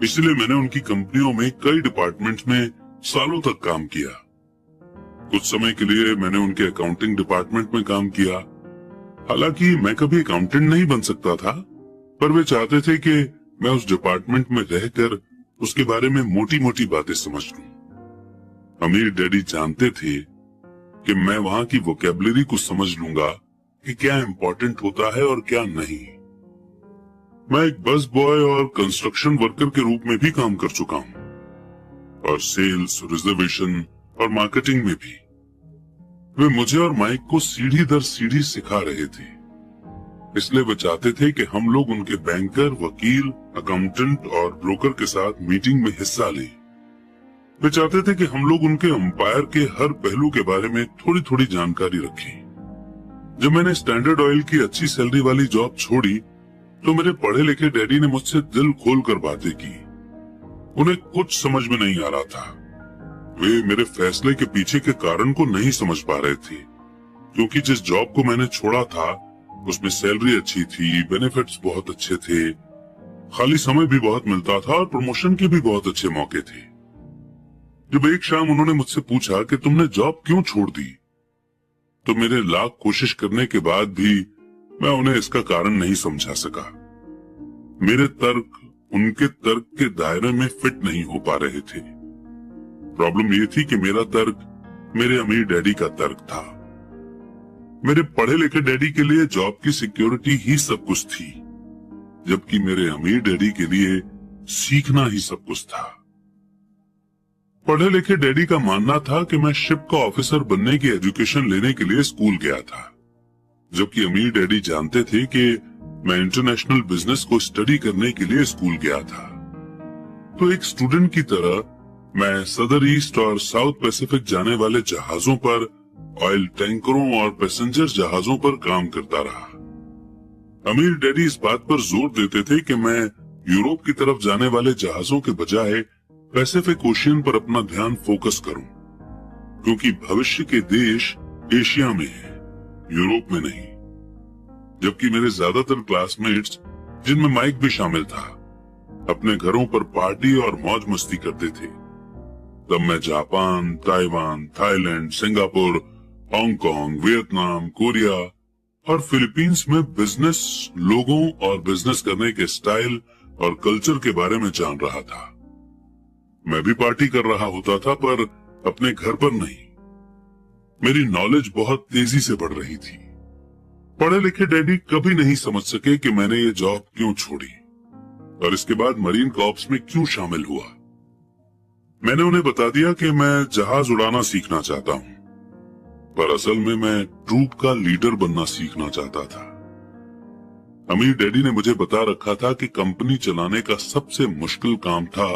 इसलिए मैंने उनकी कंपनियों में कई डिपार्टमेंट्स में सालों तक काम किया। कुछ समय के लिए मैंने उनके अकाउंटिंग डिपार्टमेंट में काम किया। हालांकि मैं कभी अकाउंटेंट नहीं बन सकता था, पर वे चाहते थे कि मैं उस डिपार्टमेंट में रहकर उसके बारे में मोटी मोटी बातें समझ लूं। अमीर डैडी जानते थे कि मैं वहां की वोकैबुलरी को समझ लूंगा कि क्या इम्पोर्टेंट होता है और क्या नहीं। मैं एक बस बॉय और कंस्ट्रक्शन वर्कर के रूप में भी काम कर चुका हूं। और सेल्स, रिजर्वेशन और मार्केटिंग में भी। वे मुझे और माइक को सीढ़ी दर सीढ़ी सिखा रहे थे, इसलिए वे चाहते थे कि हम लोग उनके बैंकर, वकील, अकाउंटेंट और ब्रोकर के साथ मीटिंग में हिस्सा लें। वे चाहते थे कि हम लोग उनके अंपायर के हर पहलू के बारे में थोड़ी थोड़ी जानकारी रखें। जब मैंने स्टैंडर्ड ऑयल की अच्छी सैलरी वाली जॉब छोड़ी तो मेरे पढ़े लिखे डैडी ने मुझसे दिल खोलकर बातें की। उन्हें कुछ समझ में नहीं आ रहा था। वे मेरे फैसले के पीछे के कारण को नहीं समझ पा रहे थे, क्योंकि जिस जॉब को मैंने छोड़ा था उसमें सैलरी अच्छी थी, बेनिफिट्स बहुत अच्छे थे, खाली समय भी बहुत मिलता था और प्रमोशन के भी बहुत अच्छे मौके थे। जब एक शाम उन्होंने मुझसे पूछा कि तुमने जॉब क्यों छोड़ दी, तो मेरे लाख कोशिश करने के बाद भी मैं उन्हें इसका कारण नहीं समझा सका। मेरे तर्क उनके तर्क के दायरे में फिट नहीं हो पा रहे थे। प्रॉब्लम ये थी कि मेरा तर्क मेरे अमीर डैडी का तर्क था। मेरे पढ़े लिखे डैडी के लिए जॉब की सिक्योरिटी ही सब कुछ थी, जबकि मेरे अमीर डैडी के लिए सीखना ही सब कुछ था। पढ़े लिखे डैडी का मानना था कि मैं शिप का ऑफिसर बनने की एजुकेशन लेने के लिए स्कूल गया था, जबकि अमीर डैडी जानते थे कि मैं इंटरनेशनल बिजनेस को स्टडी करने के लिए स्कूल गया था। तो एक स्टूडेंट की तरह मैं सदर ईस्ट और साउथ पैसिफिक जाने वाले जहाजों पर, ऑयल टैंकरों और पैसेंजर जहाजों पर काम करता रहा। अमीर डैडी इस बात पर जोर देते थे कि मैं यूरोप की तरफ जाने वाले जहाजों के बजाय पैसिफिक ओशियन पर अपना ध्यान फोकस करूं, क्योंकि भविष्य के देश एशिया में है, यूरोप में नहीं। जबकि मेरे ज्यादातर क्लासमेट्स, जिनमें माइक भी शामिल था, अपने घरों पर पार्टी और मौज मस्ती करते थे। तब मैं Japan, Taiwan, Thailand, Singapore, Hong Kong, Vietnam, Korea और फिलीपींस में बिजनेस लोगों और बिजनेस करने के स्टाइल और कल्चर के बारे में जान रहा था। मैं भी पार्टी कर रहा होता था, पर अपने घर पर नहीं। मेरी नॉलेज बहुत तेजी से बढ़ रही थी। पढ़े लिखे डैडी कभी नहीं समझ सके कि मैंने ये जॉब क्यों छोड़ी और इसके बाद मरीन कॉर्प्स में क्यों शामिल हुआ। मैंने उन्हें बता दिया कि मैं जहाज उड़ाना सीखना चाहता हूं, पर असल में मैं ट्रूप का लीडर बनना सीखना चाहता था। अमीर डैडी ने मुझे बता रखा था कि कंपनी चलाने का सबसे मुश्किल काम था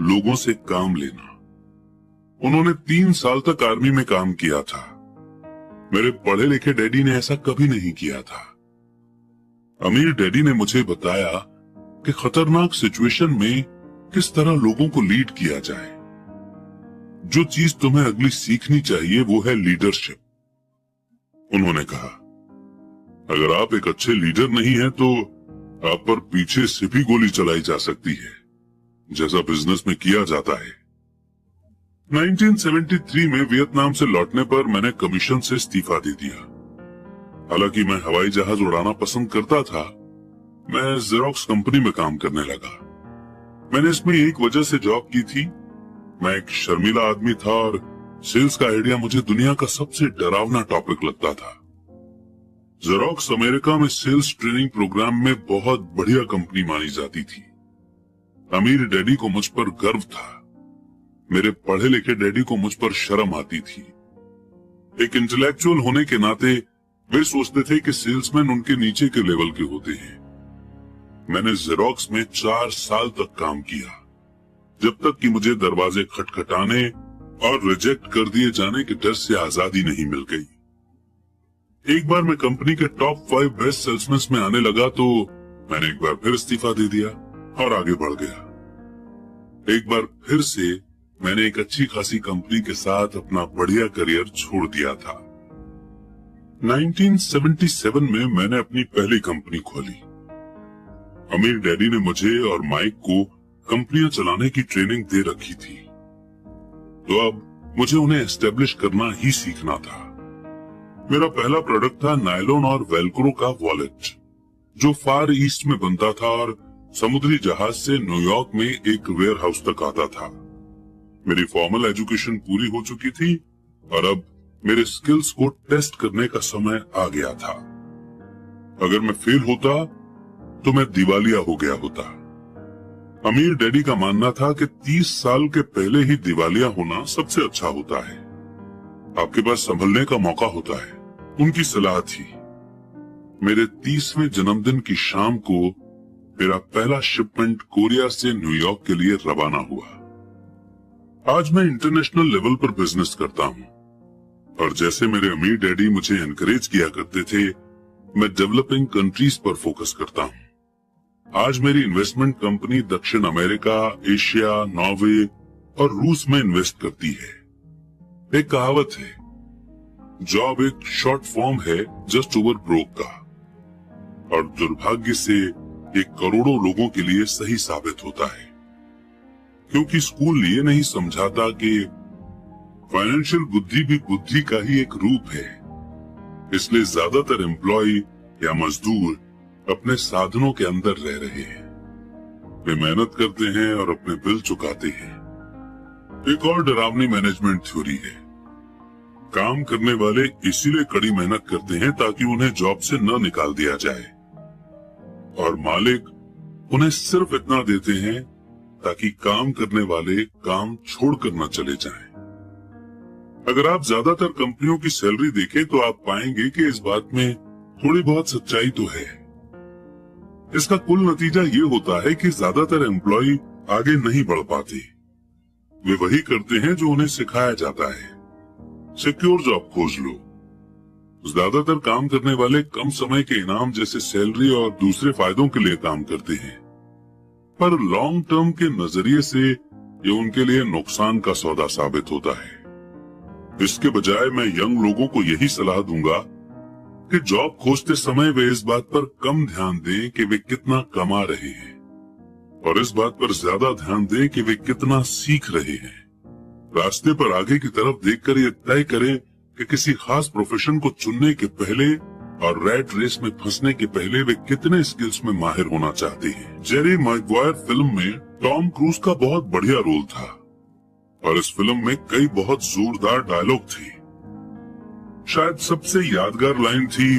लोगों से काम लेना। उन्होंने 3 साल तक आर्मी में काम किया था। मेरे पढ़े लिखे डैडी ने ऐसा कभी नहीं किया था। अमीर डैडी ने मुझे बताया कि खतरनाक सिचुएशन में किस तरह लोगों को लीड किया जाए। जो चीज तुम्हें अगली सीखनी चाहिए वो है लीडरशिप। उन्होंने कहा, अगर आप एक अच्छे लीडर नहीं हैं तो आप पर पीछे से भी गोली चलाई जा सकती है, जैसा बिजनेस में किया जाता है। 1973 में वियतनाम से लौटने पर मैंने कमीशन से इस्तीफा दे दिया। हालांकि मैं हवाई जहाज उड़ाना पसंद करता था, मैं जेरोक्स कंपनी में काम करने लगा। मैंने इसमें एक वजह से जॉब की थी। मैं एक शर्मीला आदमी था और सेल्स का आइडिया मुझे दुनिया का सबसे डरावना टॉपिक लगता था। जेरोक्स अमेरिका में सेल्स ट्रेनिंग प्रोग्राम में बहुत बढ़िया कंपनी मानी जाती थी। अमीर डैडी को मुझ पर गर्व था। मेरे पढ़े लिखे डैडी को मुझ पर शर्म आती थी। एक इंटेलेक्चुअल होने के नाते वे सोचते थे कि सेल्समैन उनके नीचे के लेवल के होते हैं। मैंने जेरोक्स में 4 साल तक काम किया, जब तक कि मुझे दरवाजे खटखटाने और रिजेक्ट कर दिए जाने के डर से आजादी नहीं मिल गई। एक बार मैं कंपनी के टॉप 5 बेस्ट सेल्समैन में आने लगा तो मैंने एक बार फिर इस्तीफा दे दिया और आगे बढ़ गया। एक बार फिर से मैंने एक अच्छी खासी कंपनी के साथ अपना बढ़िया करियर छोड़ दिया था। 1977 में मैंने अपनी पहली कंपनी खोली। अमीर डैडी ने मुझे और माइक को कंपनियां चलाने की ट्रेनिंग दे रखी थी, तो अब मुझे उन्हें एस्टेब्लिश करना ही सीखना था। मेरा पहला प्रोडक्ट था नायलॉन और वेलक्रो का वॉलेट, जो फार ईस्ट में बनता था और समुद्री जहाज से न्यूयॉर्क में एक वेयर हाउस तक आता था। मेरी फॉर्मल एजुकेशन पूरी हो चुकी थी और अब मेरे स्किल्स को टेस्ट करने का समय आ गया था। अगर मैं फेल होता तो मैं दिवालिया हो गया होता। अमीर डैडी का मानना था कि 30 साल के पहले ही दिवालिया होना सबसे अच्छा होता है, आपके पास संभलने का मौका होता है। उनकी सलाह थी। मेरे 30वें जन्मदिन की शाम को मेरा पहला शिपमेंट कोरिया से न्यूयॉर्क के लिए रवाना हुआ। आज मैं इंटरनेशनल लेवल पर बिजनेस करता हूँ और जैसे मेरे अमीर डैडी मुझे एनकरेज किया करते थे, मैं डेवलपिंग कंट्रीज पर फोकस करता हूँ। आज मेरी इन्वेस्टमेंट कंपनी दक्षिण अमेरिका, एशिया, नॉर्वे और रूस में इन्वेस्ट करती है। एक कहावत है, जॉब एक शॉर्ट फॉर्म है जस्ट ओवर ब्रोक का, और दुर्भाग्य से एक करोड़ों लोगों के लिए सही साबित होता है, क्योंकि स्कूल ये नहीं समझाता कि फाइनेंशियल बुद्धि भी बुद्धि का ही एक रूप है। इसलिए ज्यादातर एम्प्लॉय या मजदूर अपने साधनों के अंदर रह रहे हैं। वे मेहनत करते हैं और अपने बिल चुकाते हैं। एक और डरावनी मैनेजमेंट थ्योरी है, काम करने वाले इसीलिए कड़ी मेहनत करते हैं ताकि उन्हें जॉब से न निकाल दिया जाए, और मालिक उन्हें सिर्फ इतना देते हैं ताकि काम करने वाले काम छोड़कर न चले जाएं। अगर आप ज्यादातर कंपनियों की सैलरी देखें तो आप पाएंगे कि इस बात में थोड़ी बहुत सच्चाई तो है। इसका कुल नतीजा ये होता है कि ज्यादातर एम्प्लॉय आगे नहीं बढ़ पाते। वे वही करते हैं जो उन्हें सिखाया जाता है। सिक्योर जॉब खोज लो। ज्यादातर काम करने वाले कम समय के इनाम जैसे सैलरी और दूसरे फायदों के लिए काम करते हैं, पर लॉन्ग टर्म के नजरिए से ये उनके लिए नुकसान का सौदा साबित होता है। इसके बजाय मैं यंग लोगों को यही सलाह दूंगा कि जॉब खोजते समय वे इस बात पर कम ध्यान दें कि वे कितना कमा रहे हैं, और इस बात पर ज्यादा ध्यान दें कि वे कितना सीख रहे हैं। रास्ते पर आगे की तरफ देखकर ये तय करें कि किसी खास प्रोफेशन को चुनने के पहले और रैट रेस में फंसने के पहले वे कितने स्किल्स में माहिर होना चाहते हैं। जेरी मैगवायर फिल्म में टॉम क्रूज का बहुत बढ़िया रोल था, और इस फिल्म में कई बहुत जोरदार डायलॉग थे। शायद सबसे यादगार लाइन थी,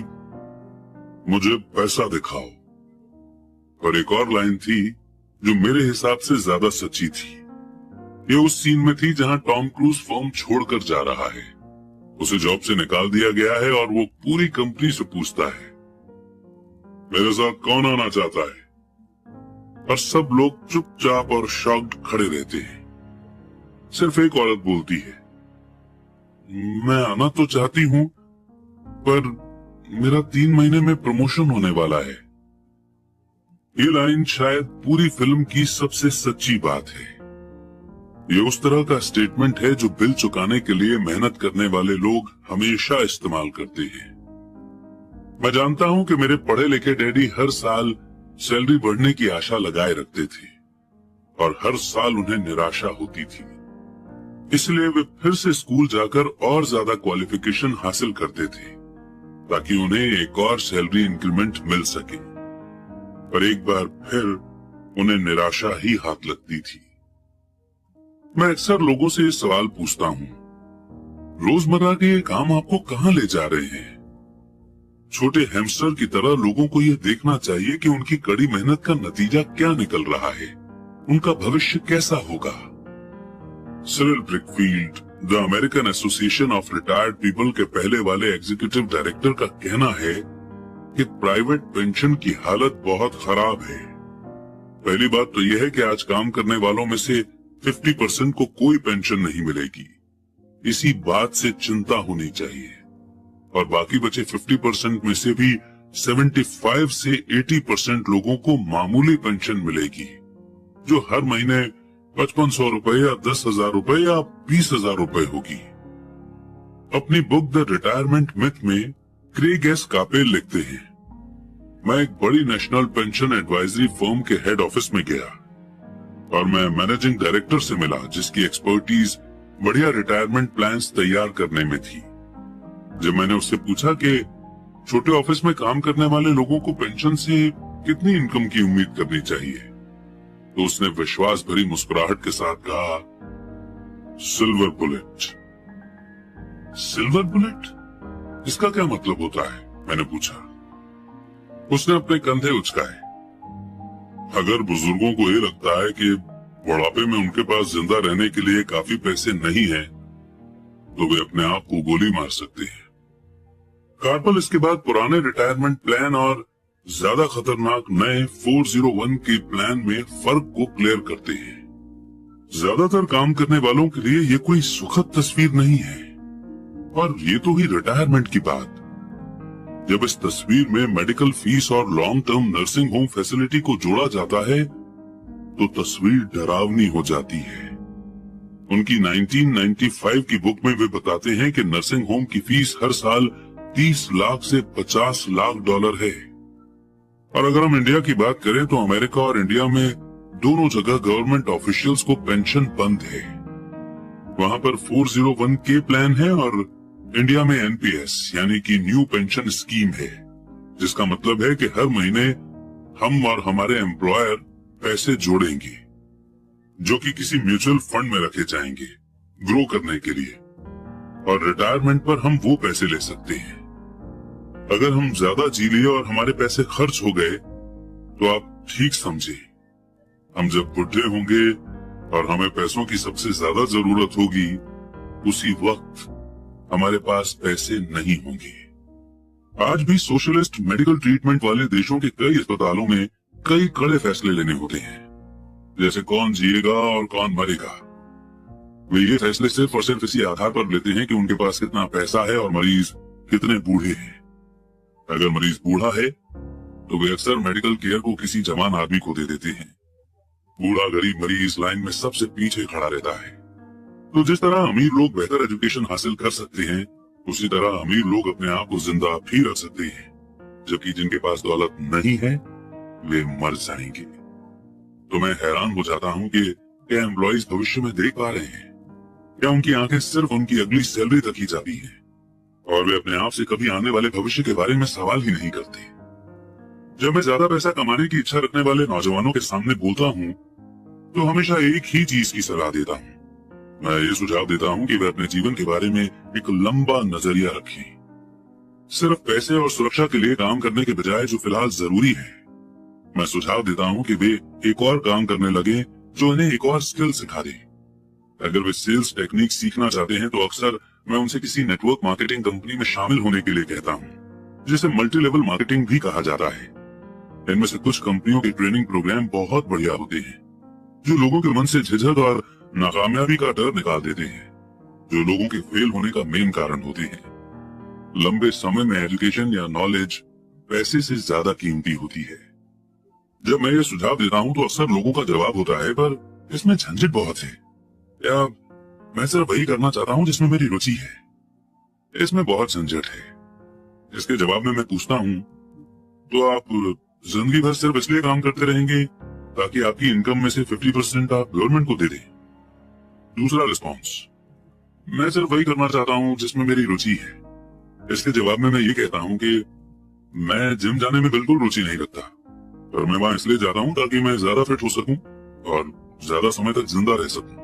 मुझे पैसा दिखाओ, और एक और लाइन थी जो मेरे हिसाब से ज्यादा सच्ची थी। ये उस सीन में थी जहां टॉम क्रूज फर्म छोड़कर जा रहा है। उसे जॉब से निकाल दिया गया है और वो पूरी कंपनी से पूछता है, मेरे साथ कौन आना चाहता है? और सब लोग चुपचाप और शॉक्ड खड़े रहते हैं। सिर्फ एक औरत बोलती है, मैं आना तो चाहती हूँ, पर मेरा 3 महीने में प्रमोशन होने वाला है। ये लाइन शायद पूरी फिल्म की सबसे सच्ची बात है। ये उस तरह का स्टेटमेंट है जो बिल चुकाने के लिए मेहनत करने वाले लोग हमेशा इस्तेमाल करते हैं। मैं जानता हूं कि मेरे पढ़े लिखे डैडी हर साल सैलरी बढ़ने की आशा लगाए रखते थे, और हर साल उन्हें निराशा होती थी। इसलिए वे फिर से स्कूल जाकर और ज्यादा क्वालिफिकेशन हासिल करते थे ताकि उन्हें एक और सैलरी इंक्रीमेंट मिल सके। पर एक बार फिर उन्हें निराशा ही हाथ लगती थी। मैं अक्सर लोगों से ये सवाल पूछता हूँ, रोजमर्रा के ये काम आपको कहाँ ले जा रहे हैं? छोटे हैमस्टर की तरह लोगों को यह देखना चाहिए कि उनकी कड़ी मेहनत का नतीजा क्या निकल रहा है, उनका भविष्य कैसा होगा। Cyril Brickfield, the American Association of Retired People के पहले वाले एग्जीक्यूटिव डायरेक्टर का कहना है कि प्राइवेट पेंशन की हालत बहुत खराब है। पहली बात तो यह है कि आज काम करने वालों में से 50% को कोई पेंशन नहीं मिलेगी। इसी बात से चिंता होनी चाहिए। और बाकी बचे 50% में से भी 75 से 80% लोगों को मामूली पेंशन मिलेगी, जो हर महीने 5500 रुपए या 10,000 रुपए या 20,000 रुपए होगी। अपनी बुक द रिटायरमेंट मिथ में क्रेग एस कापेल लिखते हैं, मैं एक बड़ी नेशनल पेंशन एडवाइजरी फर्म के हेड ऑफिस में गया और मैं मैनेजिंग डायरेक्टर से मिला जिसकी एक्सपर्टीज बढ़िया रिटायरमेंट प्लान्स तैयार करने में थी। जब मैंने उससे पूछा कि छोटे ऑफिस में काम करने वाले लोगों को पेंशन से कितनी इनकम की उम्मीद करनी चाहिए, तो उसने विश्वास भरी मुस्कुराहट के साथ कहा, सिल्वर बुलेट। Silver bullet? इसका क्या मतलब होता है? मैंने पूछा। उसने अपने कंधे उचकाए। अगर बुजुर्गों को ये लगता है कि बुढ़ापे में उनके पास जिंदा रहने के लिए काफी पैसे नहीं है, तो वे अपने आप को गोली मार सकते हैं। कार्पल इसके बाद पुराने रिटायरमेंट प्लान और ज्यादा खतरनाक नए 401 के प्लान में फर्क को क्लियर करते हैं। ज्यादातर काम करने वालों के लिए ये कोई सुखद तस्वीर नहीं है, और ये तो ही रिटायरमेंट की बात। जब इस तस्वीर में मेडिकल फीस और long term nursing home facility को जोड़ा जाता है तो तस्वीर डरावनी हो जाती है। उनकी 1995 की बुक में वे बताते हैं कि नर्सिंग होम की फीस हर साल 30 लाख से 50 लाख डॉलर है। और अगर हम इंडिया की बात करें तो अमेरिका और इंडिया में दोनों जगह गवर्नमेंट ऑफिशियल्स को पेंशन बंद है। वहां पर 401 के प्लान है और इंडिया में एनपीएस यानी कि न्यू पेंशन स्कीम है, जिसका मतलब है कि हर महीने हम और हमारे एम्प्लॉयर पैसे जोड़ेंगे जो कि किसी म्यूचुअल फंड में रखे जाएंगे ग्रो करने के लिए, और रिटायरमेंट पर हम वो पैसे ले सकते हैं। अगर हम ज्यादा जी लिए और हमारे पैसे खर्च हो गए तो आप ठीक समझे, हम जब बुढ़े होंगे और हमें पैसों की सबसे ज्यादा जरूरत होगी, उसी वक्त हमारे पास पैसे नहीं होंगे। आज भी सोशलिस्ट मेडिकल ट्रीटमेंट वाले देशों के कई अस्पतालों में कई कड़े फैसले लेने होते हैं, जैसे कौन जिएगा और कौन मरेगा। वे ये फैसले सिर्फ और सिर्फ इसी आधार पर लेते हैं कि उनके पास कितना पैसा है और मरीज कितने बूढ़े हैं। अगर मरीज बूढ़ा है तो वे अक्सर मेडिकल केयर को किसी जवान आदमी को दे देते हैं। बूढ़ा गरीब मरीज लाइन में सबसे पीछे खड़ा रहता है। तो जिस तरह अमीर लोग बेहतर एजुकेशन हासिल कर सकते हैं, उसी तरह अमीर लोग अपने आप को जिंदा भी रख सकते हैं, जबकि जिनके पास दौलत नहीं है वे मर जाएंगे। तो मैं हैरान हो जाता हूँ कि क्या एम्प्लॉइज भविष्य में देख पा रहे हैं? क्या उनकी आंखें सिर्फ उनकी अगली सैलरी तक ही जाती हैं और वे अपने आप से कभी आने वाले भविष्य के बारे में सवाल ही नहीं करते? जब मैं ज्यादा पैसा कमाने की इच्छा रखने वाले नौजवानों के सामने बोलता हूँ तो हमेशा एक ही चीज की सलाह देता हूँ। मैं ये सुझाव देता हूँ कि वे अपने जीवन के बारे में एक लंबा नजरिया रखें। सिर्फ पैसे और सुरक्षा के लिए काम करने के बजाय जो फिलहाल जरूरी है, मैं सुझाव देता हूँ कि वे एक और काम करने लगे जो इन्हें एक और स्किल सिखा दे। अगर वे सेल्स टेक्निक सीखना चाहते हैं तो अक्सर मैं उनसे किसी नेटवर्क मार्केटिंग कंपनी में शामिल होने के लिए कहता हूँ, जिसे मल्टी लेवल मार्केटिंग भी कहा जाता है। इनमें से कुछ कंपनियों के ट्रेनिंग प्रोग्राम बहुत बढ़िया होते हैं, जो लोगों के मन से झिझक और नाकामयाबी का डर निकाल देते हैं, जो लोगों के फेल होने का मेन कारण होते हैं। लंबे समय में एजुकेशन या नॉलेज पैसे से ज्यादा कीमती होती है। जब मैं ये सुझाव देता हूँ तो अक्सर लोगों का जवाब होता है, पर इसमें झंझट बहुत है, या मैं सिर्फ वही करना चाहता हूँ जिसमें मेरी रुचि है। इसमें बहुत झंझट है। इसके जवाब में मैं पूछता हूँ, तो आप जिंदगी भर सिर्फ इसलिए काम करते रहेंगे ताकि आपकी इनकम में से 50% आप गवर्नमेंट को दे दें? दूसरा रिस्पॉन्स, मैं सिर्फ वही करना चाहता हूँ जिसमें मेरी रुचि है। इसके जवाब में मैं ये कहता हूँ कि मैं जिम जाने में बिल्कुल रुचि नहीं रखता, पर मैं वहां इसलिए जाता हूँ ताकि मैं ज्यादा फिट हो सकूं और ज्यादा समय तक जिंदा रह सकूं।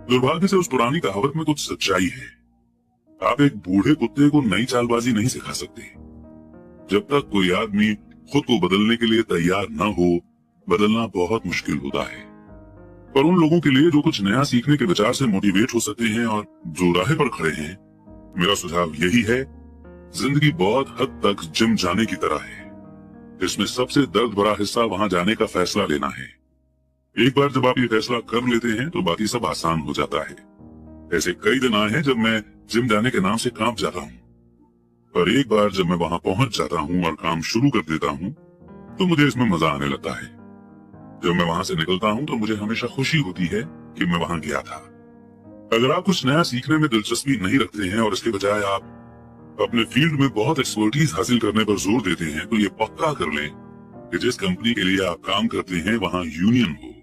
दुर्भाग्य से उस पुरानी कहावत में कुछ सच्चाई है। आप एक बूढ़े कुत्ते को नई चालबाजी नहीं सिखा सकते। जब तक कोई आदमी खुद को बदलने के लिए तैयार न हो, बदलना बहुत मुश्किल होता है। पर उन लोगों के लिए जो कुछ नया सीखने के विचार से मोटिवेट हो सकते हैं और जो राह पर खड़े हैं, मेरा सुझाव यही है, जिंदगी बहुत हद तक जिम जाने की तरह है। इसमें सबसे दर्द भरा हिस्सा वहां जाने का फैसला लेना है। एक बार जब आप ये फैसला कर लेते हैं तो बाकी सब आसान हो जाता है। ऐसे कई दिन आए हैं जब मैं जिम जाने के नाम से कांप जाता हूँ, पर एक बार जब मैं वहां पहुंच जाता हूँ और काम शुरू कर देता हूँ तो मुझे इसमें मजा आने लगता है। जब मैं वहां से निकलता हूँ तो मुझे हमेशा खुशी होती है कि मैं वहां गया था। अगर आप कुछ नया सीखने में दिलचस्पी नहीं रखते हैं और इसके बजाय आप अपने फील्ड में बहुत एक्सपर्टीज हासिल करने पर जोर देते हैं, तो ये पक्का कर लें कि जिस कंपनी के लिए आप काम करते हैं वहां यूनियन हो।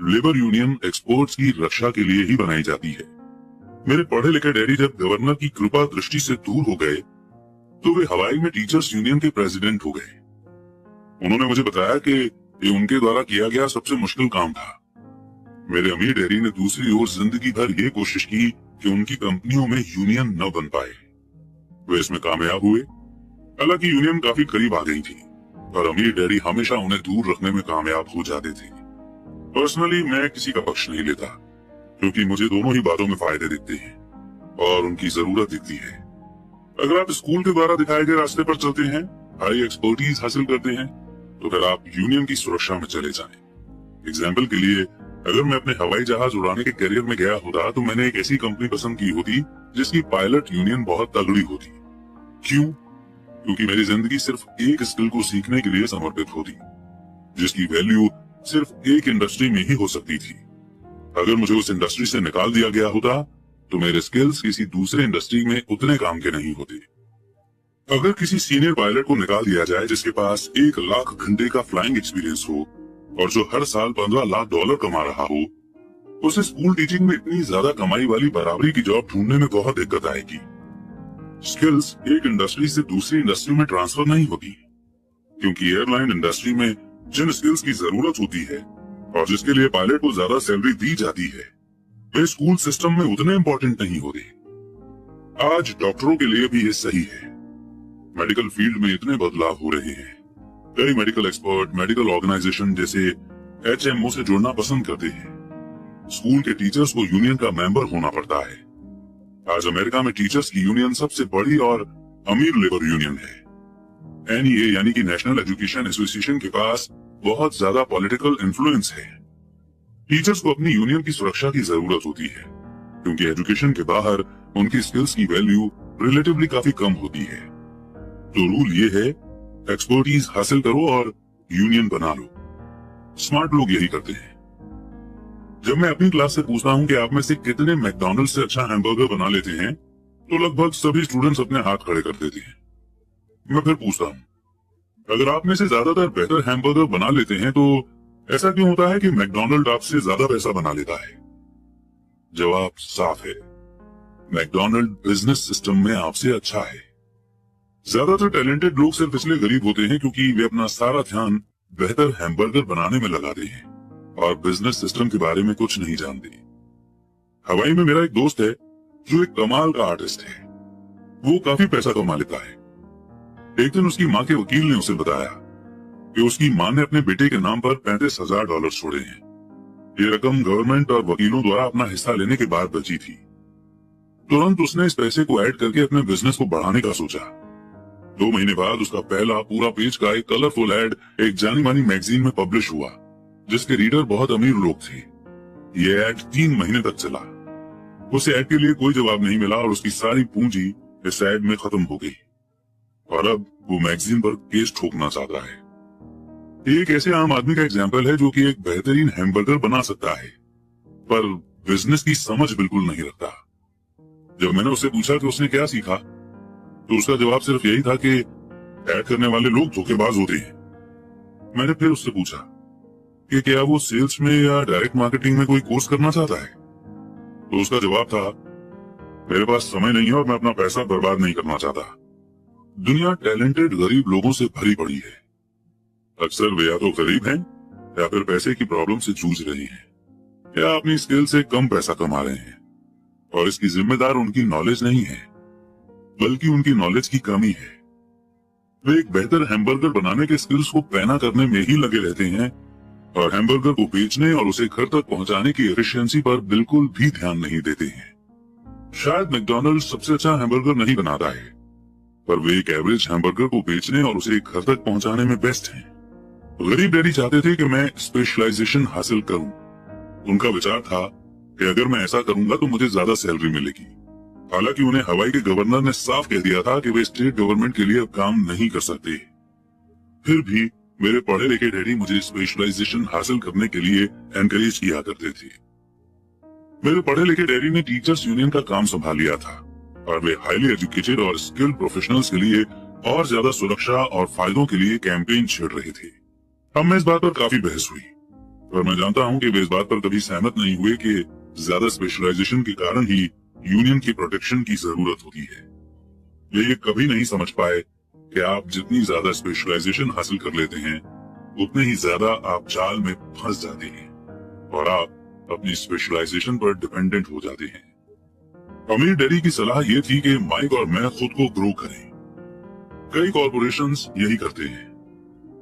लेबर यूनियन एक्सपर्ट्स की रक्षा के लिए ही बनाई जाती है। मेरे पढ़े लिखे डैडी जब गवर्नर की कृपा दृष्टि से दूर हो गए तो वे हवाई में टीचर्स यूनियन के प्रेसिडेंट हो गए। उन्होंने मुझे बताया कि ये उनके द्वारा किया गया सबसे मुश्किल काम था। मेरे अमीर डैडी ने दूसरी ओर जिंदगी भर ये कोशिश की कि उनकी कंपनियों में यूनियन न बन पाए। वे इसमें कामयाब हुए। हालांकि यूनियन काफी करीब आ गई थी, और अमीर डैडी हमेशा उन्हें दूर रखने में कामयाब हो जाते थे। पर्सनली मैं किसी का पक्ष नहीं लेता, क्योंकि मुझे दोनों ही बातों में फायदे दिखते हैं और उनकी जरूरत दिखती है। अगर आप स्कूल के द्वारा दिखाए गए रास्ते पर चलते हैं, हाई एक्सपर्टीज हासिल करते हैं, तो फिर आप यूनियन की सुरक्षा में चले जाएं। एग्जाम्पल के लिए, अगर मैं अपने हवाई जहाज उड़ाने के करियर में गया होता तो मैंने एक ऐसी कंपनी पसंद की होती जिसकी पायलट यूनियन बहुत तगड़ी होती। क्यों? क्योंकि मेरी जिंदगी सिर्फ एक स्किल को सीखने के लिए समर्पित होती, जिसकी वैल्यू सिर्फ एक इंडस्ट्री में ही हो सकती थी। अगर मुझे उस इंडस्ट्री से निकाल दिया गया होता तो मेरे स्किल्स किसी दूसरे इंडस्ट्री में उतने काम के नहीं होते। अगर किसी सीनियर पायलट को निकाल दिया जाए जिसके पास 1 लाख घंटे का फ्लाइंग एक्सपीरियंस हो और जो हर साल $15 लाख कमा रहा हो, उसे स्कूल टीचिंग में इतनी ज्यादा कमाई वाली बराबरी की जॉब ढूंढने में बहुत दिक्कत आएगी। स्किल्स एक इंडस्ट्री से दूसरी इंडस्ट्री में ट्रांसफर नहीं होती, क्योंकि एयरलाइन इंडस्ट्री में जिन स्किल्स की जरूरत होती है और जिसके लिए पायलट को ज्यादा सैलरी दी जाती है, वे स्कूल सिस्टम में उतने इम्पोर्टेंट नहीं होते। आज डॉक्टरों के लिए भी ये सही है। मेडिकल फील्ड में इतने बदलाव हो रहे हैं, कई मेडिकल एक्सपर्ट मेडिकल ऑर्गेनाइजेशन जैसे HMO से जुड़ना पसंद करते हैं। स्कूल के टीचर्स को यूनियन का मेंबर होना पड़ता है। आज अमेरिका में टीचर्स की यूनियन सबसे बड़ी और अमीर लेबर यूनियन है। NEA यानी कि नेशनल एजुकेशन एसोसिएशन के पास बहुत ज्यादा पॉलिटिकल इन्फ्लुएंस है। टीचर्स को अपनी यूनियन की सुरक्षा की जरूरत होती है, क्योंकि एजुकेशन के बाहर उनकी स्किल्स की वैल्यू रिलेटिवली काफी कम होती है। तो रूल ये है, एक्सपर्टीज हासिल करो और यूनियन बना लो। स्मार्ट लोग यही करते हैं। जब मैं अपनी क्लास से पूछता हूँ कि आप में से कितने मैकडॉनल्ड से अच्छा हैमबर्गर बना लेते हैं, तो लगभग सभी स्टूडेंट्स अपने हाथ खड़े कर देते हैं। मैं फिर पूछता हूँ, अगर आप में से ज्यादातर बेहतर हैमबर्गर बना लेते हैं तो ऐसा क्यों होता है कि मैकडॉनल्ड आपसे ज्यादा पैसा बना लेता है? जवाब साफ है, मैकडॉनल्ड बिजनेस सिस्टम में आपसे अच्छा है। ज्यादातर टैलेंटेड लोग सिर्फ इसलिए गरीब होते हैं क्योंकि वे अपना सारा ध्यान बेहतर हैमबर्गर बनाने में लगाते हैं और बिजनेस सिस्टम के बारे में कुछ नहीं जानते। हवाई में मेरा एक दोस्त है जो एक कमाल का आर्टिस्ट है। वो काफी पैसा कमा लेता है। एक दिन उसकी माँ के वकील ने उसे बताया कि उसकी माँ ने अपने बेटे के नाम पर $35,000 छोड़े हैं। ये रकम गवर्नमेंट और वकीलों द्वारा अपना हिस्सा लेने के बाद बची थी। तुरंत उसने इस पैसे को ऐड करके अपने बिजनेस को बढ़ाने का सोचा। 2 महीने बाद उसका पहला पूरा पेज का एक कलरफुल एड एक जानी मानी मैगजीन में पब्लिश हुआ, जिसके रीडर बहुत अमीर लोग थे। ये एड 3 महीने तक चला। उसे एड के लिए कोई जवाब नहीं मिला और उसकी सारी पूंजी इस एड में खत्म हो गई और अब वो मैगजीन पर केस ठोकना चाहता है। एक ऐसे आम आदमी का एग्जाम्पल है जो कि एक बेहतरीन हैमबर्गर बना सकता है, पर बिजनेस की समझ बिल्कुल नहीं रखता। जब मैंने उससे पूछा कि उसने क्या सीखा, तो उसका जवाब सिर्फ यही था कि ऐड करने वाले लोग धोखेबाज होते हैं। मैंने फिर उससे पूछा कि क्या वो सेल्स में या डायरेक्ट मार्केटिंग में कोई कोर्स करना चाहता है, तो उसका जवाब था, मेरे पास समय नहीं है और मैं अपना पैसा बर्बाद नहीं करना चाहता। दुनिया टैलेंटेड गरीब लोगों से भरी पड़ी है। अक्सर वे या तो गरीब हैं या फिर पैसे की प्रॉब्लम से जूझ रहे हैं या अपनी स्किल से कम पैसा कमा रहे हैं, और इसकी जिम्मेदार उनकी नॉलेज नहीं है, बल्कि उनकी नॉलेज की कमी है। वे एक बेहतर हैमबर्गर बनाने के स्किल्स को पैना करने में ही लगे रहते हैं और हैमबर्गर को बेचने और उसे घर तक पहुंचाने की एफिशिएंसी पर बिल्कुल भी ध्यान नहीं देते हैं। शायद मैकडॉनल्ड सबसे अच्छा हैमबर्गर नहीं बनाता है, पर वे एक एवरेज हैमबर्गर को बेचने और उसे घर तक पहुंचाने में बेस्ट हैं। गरीब डैडी चाहते थे कि मैं स्पेशलाइजेशन हासिल करूं। उनका विचार था कि अगर मैं ऐसा करूंगा तो मुझे ज्यादा सैलरी मिलेगी। हालांकि उन्हें हवाई के गवर्नर ने साफ कह दिया था कि वे स्टेट गवर्नमेंट के लिए अब काम नहीं कर सकते। फिर भी मेरे पढ़े लिखे डैडी मुझे स्पेशलाइजेशन हासिल करने के लिए एनकरेज किया करते थे। मेरे पढ़े लिखे डैडी ने टीचर्स यूनियन का काम संभाल लिया था और वे हाईली एजुकेटेड और स्किल्ड प्रोफेशनल्स के लिए और ज्यादा सुरक्षा और फायदों के लिए कैंपेन छेड़ रहे थे। अब मैं इस बात पर काफी बहस हुई, पर मैं जानता हूं कि वे इस बात पर कभी सहमत नहीं हुए कि ज्यादा स्पेशलाइजेशन के कारण ही यूनियन की प्रोटेक्शन की जरूरत होती है। वे ये कभी नहीं समझ पाए कि आप जितनी ज्यादा स्पेशलाइजेशन हासिल कर लेते हैं, उतने ही ज्यादा आप जाल में फंस जाते हैं और आप अपनी स्पेशलाइजेशन पर डिपेंडेंट हो जाते हैं। अमीर डैडी की सलाह ये थी कि माइक और मैं खुद को ग्रो करें। कई कॉर्पोरेशंस यही करते हैं।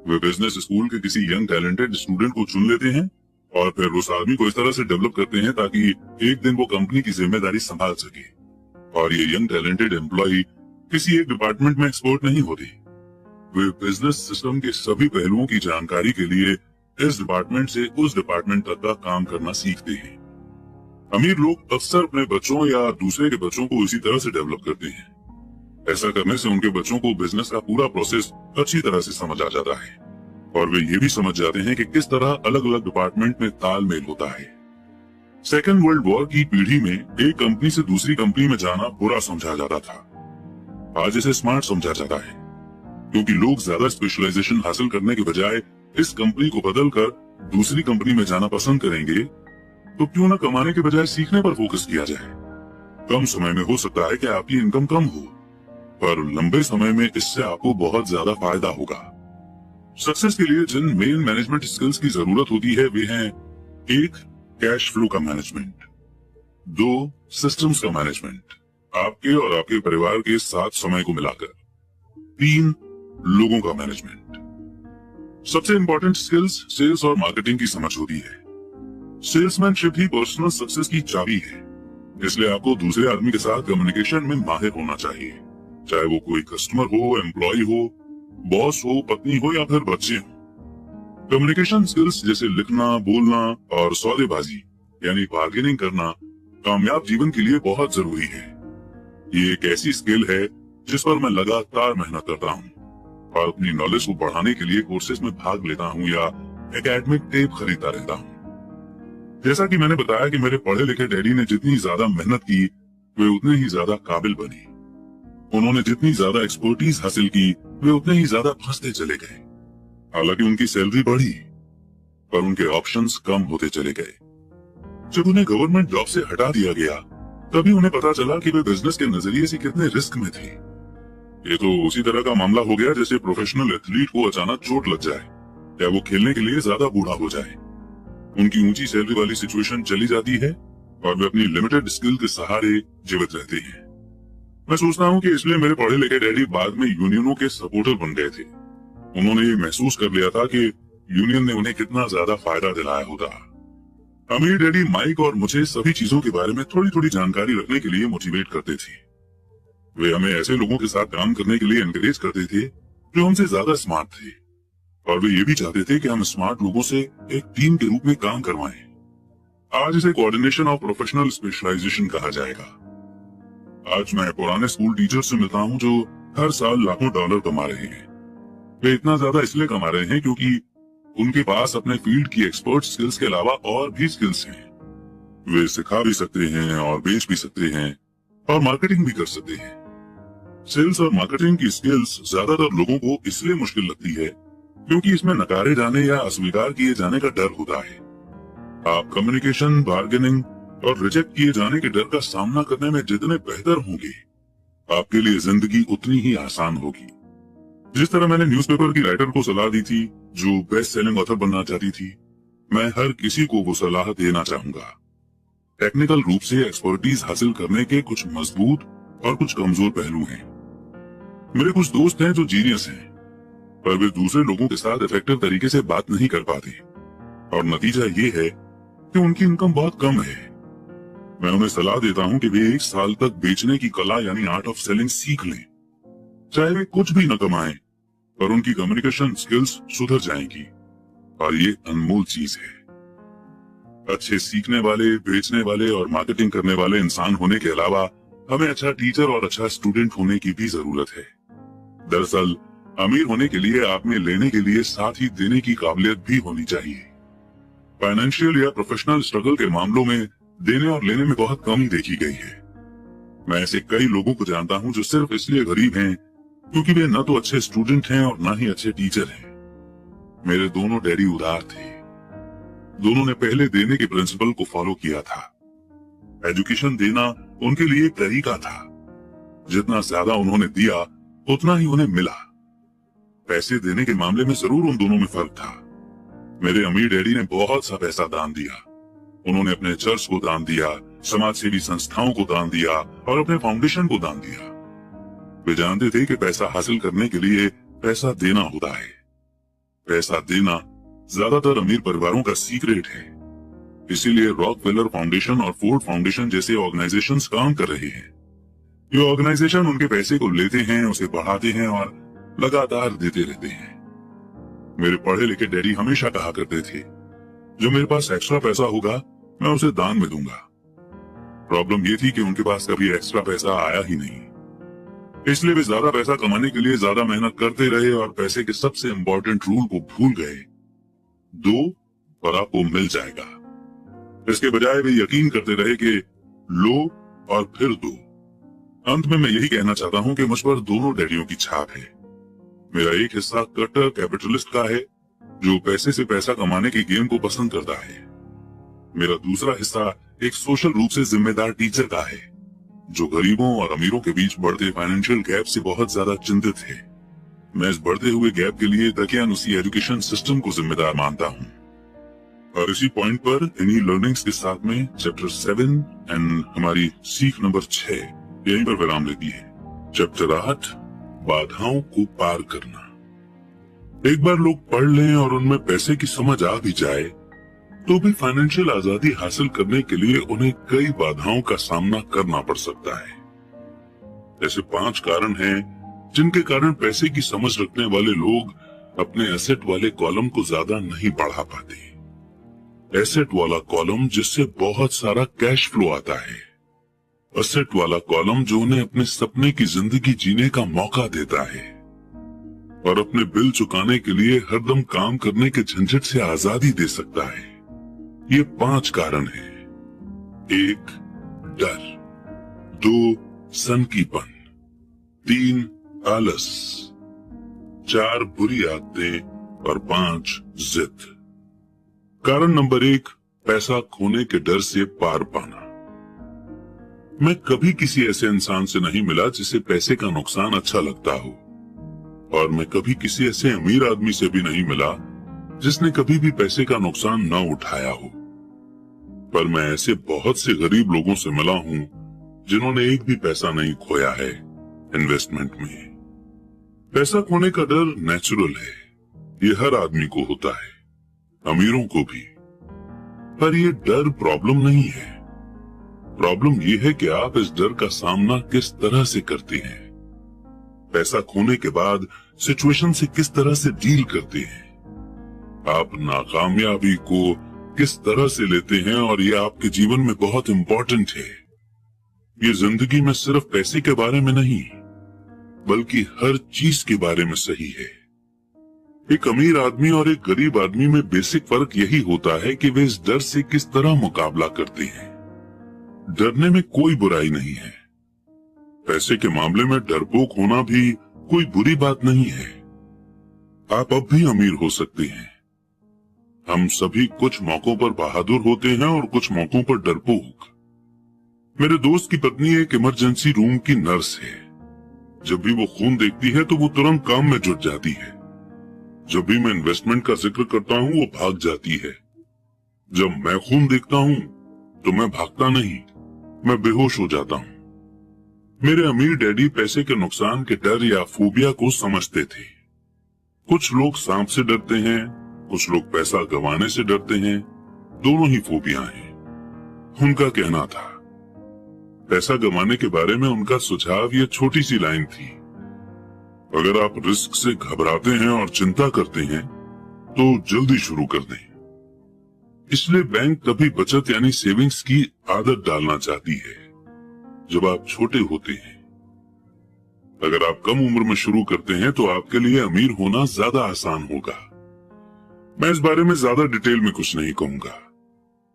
वे बिजनेस स्कूल के किसी यंग टैलेंटेड स्टूडेंट को चुन लेते हैं और फिर उस आदमी को इस तरह से डेवलप करते हैं ताकि एक दिन वो कंपनी की जिम्मेदारी संभाल सके। और ये यंग टैलेंटेड एम्प्लॉय किसी एक डिपार्टमेंट में एक्सपर्ट नहीं होते। वे बिजनेस सिस्टम के सभी पहलुओं की जानकारी के लिए इस डिपार्टमेंट से उस डिपार्टमेंट तक का काम करना सीखते हैं। अमीर लोग अक्सर अपने बच्चों या दूसरे के बच्चों को इसी तरह से डेवलप करते हैं। ऐसा करने से उनके बच्चों को बिजनेस का पूरा प्रोसेस अच्छी तरह से समझ आ जाता है और वे ये भी समझ जाते हैं कि किस तरह अलग अलग डिपार्टमेंट में तालमेल होता है। सेकेंड वर्ल्ड वॉर की पीढ़ी में एक कंपनी से दूसरी कंपनी में जाना बुरा समझा जाता था। आज इसे स्मार्ट समझा जाता है, क्योंकि लोग ज्यादा स्पेशलाइजेशन हासिल करने के बजाय इस कंपनी को बदलकर दूसरी कंपनी में जाना पसंद करेंगे। तो क्यों न कमाने के बजाय सीखने पर फोकस किया जाए। कम समय में हो सकता है कि आपकी इनकम कम हो, पर लंबे समय में इससे आपको बहुत ज्यादा फायदा होगा। सक्सेस के लिए जिन मेन मैनेजमेंट स्किल्स की जरूरत होती है वे हैं: 1. कैश फ्लो का मैनेजमेंट, 2. सिस्टम्स का मैनेजमेंट, आपके और आपके परिवार के साथ समय को मिलाकर, 3. लोगों का मैनेजमेंट। सबसे इंपॉर्टेंट स्किल्स सेल्स और मार्केटिंग की समझ होती है। सेल्समैनशिप ही पर्सनल सक्सेस की चाबी है, इसलिए आपको दूसरे आदमी के साथ कम्युनिकेशन में माहिर होना चाहिए, चाहे वो कोई कस्टमर हो, एम्प्लॉय हो, बॉस हो, पत्नी हो या फिर बच्चे हो। कम्युनिकेशन स्किल्स जैसे लिखना, बोलना और सौदेबाजी यानी बार्गेनिंग करना कामयाब जीवन के लिए बहुत जरूरी है। ये एक ऐसी स्किल है जिस पर मैं लगातार मेहनत करता हूँ और अपनी नॉलेज को बढ़ाने के लिए कोर्सेज में भाग लेता हूँ या एकेडमिक टेप खरीदता रहता हूँ। जैसा कि मैंने बताया कि मेरे पढ़े लिखे डैडी ने जितनी ज्यादा मेहनत की वे उतने ही ज्यादा काबिल बने। उन्होंने जितनी ज्यादा एक्सपर्टीज हासिल की वे उतने ही ज्यादा फंसते चले गए। हालांकि उनकी सैलरी बढ़ी, पर उनके ऑप्शंस कम होते चले गए। जब उन्हें गवर्नमेंट जॉब से हटा दिया गया तभी उन्हें पता चला कि वे बिजनेस के नजरिए से कितने रिस्क में थे। ये तो उसी तरह का मामला हो गया जैसे प्रोफेशनल एथलीट को अचानक चोट लग जाए या वो खेलने के लिए ज्यादा बूढ़ा हो जाए। उनकी ऊंची सैलरी वाली सिचुएशन चली जाती है और वे अपनी लिमिटेड स्किल के सहारे जीवित रहते हैं। मैं सोचता हूँ कि इसलिए मेरे पढ़े लिखे डैडी बाद में यूनियनों के सपोर्टर बन गए थे। उन्होंने ये महसूस कर लिया था कि यूनियन ने उन्हें कितना ज्यादा फायदा दिलाया होगा। अमीर डैडी माइक और मुझे सभी चीजों के बारे में थोड़ी थोड़ी जानकारी रखने के लिए मोटिवेट करते थे। वे हमें ऐसे लोगों के साथ काम करने के लिए एनकरेज करते थे जो हमसे ज्यादा स्मार्ट थे, और वे ये भी चाहते थे कि हम स्मार्ट लोगों से एक टीम के रूप में काम करवाएं। आज इसे कोऑर्डिनेशन ऑफ प्रोफेशनल स्पेशलाइजेशन कहा जाएगा। आज मैं पुराने स्कूल टीचर से मिलता हूँ जो हर साल लाखों डॉलर कमा रहे हैं। वे इतना ज्यादा इसलिए कमा रहे हैं क्योंकि उनके पास अपने फील्ड की एक्सपर्ट स्किल्स के अलावा और भी स्किल्स हैं। वे सिखा भी सकते हैं और बेच भी सकते हैं और मार्केटिंग भी कर सकते हैं। सेल्स और मार्केटिंग की स्किल्स ज्यादातर लोगों को इसलिए मुश्किल लगती है क्योंकि इसमें नकारे जाने या अस्वीकार किए जाने का डर होता है। आप कम्युनिकेशन, बार्गेनिंग और रिजेक्ट किए जाने के डर का सामना करने में जितने बेहतर होंगे, आपके लिए जिंदगी उतनी ही आसान होगी। जिस तरह मैंने न्यूज़पेपर की राइटर को सलाह दी थी जो बेस्ट सेलिंग ऑथर बनना चाहती थी, मैं हर किसी को वो सलाह देना चाहूंगा। टेक्निकल रूप से एक्सपर्टीज हासिल करने के कुछ मजबूत और कुछ कमजोर पहलू हैं। मेरे कुछ दोस्त हैं जो जीनियस हैं, पर वे दूसरे लोगों के साथ इफेक्टिव तरीके से बात नहीं कर पाते और नतीजा ये है कि उनकी इनकम बहुत कम है। मैं उन्हें सलाह देता हूँ कि वे 1 साल तक बेचने की कला यानी आर्ट ऑफ सेलिंग सीख लें। चाहे वे कुछ भी न कमाएं, पर उनकी कम्युनिकेशन स्किल्स सुधर जाएंगी और ये अनमोल चीज है। अच्छे सीखने वाले, बेचने वाले और मार्केटिंग करने वाले इंसान होने के अलावा हमें अच्छा टीचर और अच्छा स्टूडेंट होने की भी जरूरत है। दरअसल अमीर होने के लिए आप में लेने के लिए साथ ही देने की काबिलियत भी होनी चाहिए। फाइनेंशियल या प्रोफेशनल स्ट्रगल के मामलों में देने और लेने में बहुत कमी देखी गई है। मैं ऐसे कई लोगों को जानता हूं जो सिर्फ इसलिए गरीब हैं क्योंकि वे न तो अच्छे स्टूडेंट हैं और न ही अच्छे टीचर हैं। मेरे दोनों डैडी उदार थे। दोनों ने पहले देने के प्रिंसिपल को फॉलो किया था। एजुकेशन देना उनके लिए एक तरीका था। जितना ज्यादा उन्होंने दिया उतना ही उन्हें मिला। पैसे देने के मामले में जरूर उन दोनों में फर्क था। मेरे अमीर डैडी ने बहुत सा पैसा दान दिया। उन्होंने अपने चर्च को दान दिया, समाज सेवी संस्थाओं को दान दिया और अपने फाउंडेशन को दान दिया। वे जानते थे कि पैसा हासिल करने के लिए पैसा देना होता है। पैसा देना ज्यादातर अमीर परिवारों का सीक्रेट है। इसीलिए रॉकफेलर फाउंडेशन और फोर्ड फाउंडेशन जैसे ऑर्गेनाइजेशंस काम कर रहे हैं। ये ऑर्गेनाइजेशन उनके पैसे को लेते हैं, उसे बढ़ाते हैं और लगातार देते रहते हैं। मेरे पढ़े लिखे डैडी हमेशा कहा करते थे, जो मेरे पास एक्स्ट्रा पैसा होगा मैं उसे दान में दूंगा। प्रॉब्लम ये थी कि उनके पास कभी एक्स्ट्रा पैसा आया ही नहीं, इसलिए वे ज्यादा पैसा कमाने के लिए ज्यादा मेहनत करते रहे और पैसे के सबसे इम्पोर्टेंट रूल को भूल गए, दो और आपको मिल जाएगा। इसके बजाय वे यकीन करते रहे कि लो और फिर दो। अंत में मैं यही कहना चाहता हूं कि मुझ पर दोनों डैडियों की छाप है। मेरा एक हिस्सा कट्टर कैपिटलिस्ट का है, जो पैसे से पैसा कमाने के गेम को पसंद करता है। मेरा दूसरा हिस्सा एक सोशल रूप से जिम्मेदार टीचर का है, जो गरीबों और अमीरों के बीच बढ़ते फाइनेंशियल गैप से बहुत ज्यादा चिंतित है। मैं इस बढ़ते हुए गैप के लिए दकियानुसी एजुकेशन सिस्टम को जिम्मेदार मानता हूँ। और इसी पॉइंट पर इन्हीं लर्निंग्स के साथ में चैप्टर 7 एंड हमारी सीख नंबर 6 यहीं पर विराम लेती है। चैप्टर 8 बाधाओं को पार करना। एक बार लोग पढ़ लें और उनमें पैसे की समझ आ भी जाए तो भी फाइनेंशियल आजादी हासिल करने के लिए उन्हें कई बाधाओं का सामना करना पड़ सकता है। ऐसे 5 कारण हैं जिनके कारण पैसे की समझ रखने वाले लोग अपने एसेट वाले कॉलम को ज्यादा नहीं बढ़ा पाते। एसेट वाला कॉलम जिससे बहुत सारा कैश फ्लो आता है, एसेट वाला कॉलम जो उन्हें अपने सपने की जिंदगी जीने का मौका देता है और अपने बिल चुकाने के लिए हरदम काम करने के झंझट से आजादी दे सकता है। ये 5 कारण हैं। 1 डर, 2 सनकीपन, 3 आलस, 4 बुरी आदतें और 5 जिद। कारण नंबर 1 पैसा खोने के डर से पार पाना। मैं कभी किसी ऐसे इंसान से नहीं मिला जिसे पैसे का नुकसान अच्छा लगता हो, और मैं कभी किसी ऐसे अमीर आदमी से भी नहीं मिला जिसने कभी भी पैसे का नुकसान न उठाया हो। पर मैं ऐसे बहुत से गरीब लोगों से मिला हूं जिन्होंने एक भी पैसा नहीं खोया है इन्वेस्टमेंट में। पैसा खोने का डर नेचुरल है, ये हर आदमी को होता है, अमीरों को भी। पर ये डर प्रॉब्लम नहीं है। प्रॉब्लम ये है कि आप इस डर का सामना किस तरह से करते हैं, पैसा खोने के बाद सिचुएशन से किस तरह से डील करते हैं, आप नाकामयाबी को किस तरह से लेते हैं। और ये आपके जीवन में बहुत इंपॉर्टेंट है। ये जिंदगी में सिर्फ पैसे के बारे में नहीं, बल्कि हर चीज के बारे में सही है। एक अमीर आदमी और एक गरीब आदमी में बेसिक फर्क यही होता है कि वे इस डर से किस तरह मुकाबला करते हैं। डरने में कोई बुराई नहीं है। पैसे के मामले में डरपोक होना भी कोई बुरी बात नहीं है। आप अब भी अमीर हो सकते हैं। हम सभी कुछ मौकों पर बहादुर होते हैं और कुछ मौकों पर डरपोक। मेरे दोस्त की पत्नी एक इमरजेंसी रूम की नर्स है। जब भी वो खून देखती है तो वो तुरंत काम में जुट जाती है। जब भी मैं इन्वेस्टमेंट का जिक्र करता हूँ वो भाग जाती है। जब मैं खून देखता हूँ तो मैं भागता नहीं, मैं बेहोश हो जाता हूँ। मेरे अमीर डैडी पैसे के नुकसान के डर या फोबिया को समझते थे। कुछ लोग सांप से डरते हैं, कुछ लोग पैसा गंवाने से डरते हैं। दोनों ही फोबिया हैं। उनका कहना था, पैसा गंवाने के बारे में उनका सुझाव ये छोटी सी लाइन थी, अगर आप रिस्क से घबराते हैं और चिंता करते हैं तो जल्दी शुरू कर दें। इसलिए बैंक तभी बचत यानी सेविंग्स की आदत डालना चाहती है जब आप छोटे होते हैं। अगर आप कम उम्र में शुरू करते हैं तो आपके लिए अमीर होना ज्यादा आसान होगा। मैं इस बारे में ज्यादा डिटेल में कुछ नहीं कहूंगा,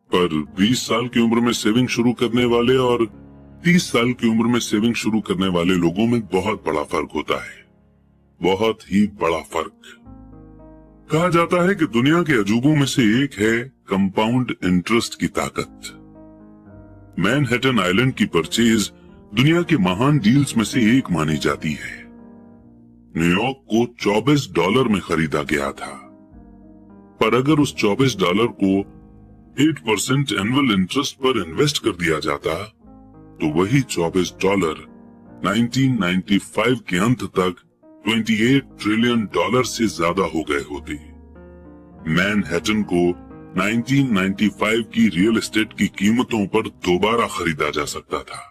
पर 20 साल की उम्र में सेविंग शुरू करने वाले और 30 साल की उम्र में सेविंग शुरू करने वाले लोगों में बहुत बड़ा फर्क होता है, बहुत ही बड़ा फर्क। कहा जाता है कि दुनिया के अजूबों में से एक है कंपाउंड इंटरेस्ट की ताकत। मैनहट्टन आइलैंड की परचेज दुनिया के महान डील्स में से एक मानी जाती है। न्यूयॉर्क को $24 में खरीदा गया था, पर अगर उस $24 को 8% एनुअल इंटरेस्ट पर इन्वेस्ट कर दिया जाता तो वही $24 1995 के अंत तक $28 ट्रिलियन से ज्यादा हो गए होते। मैनहट्टन को 1995 की रियल एस्टेट की कीमतों पर दोबारा खरीदा जा सकता था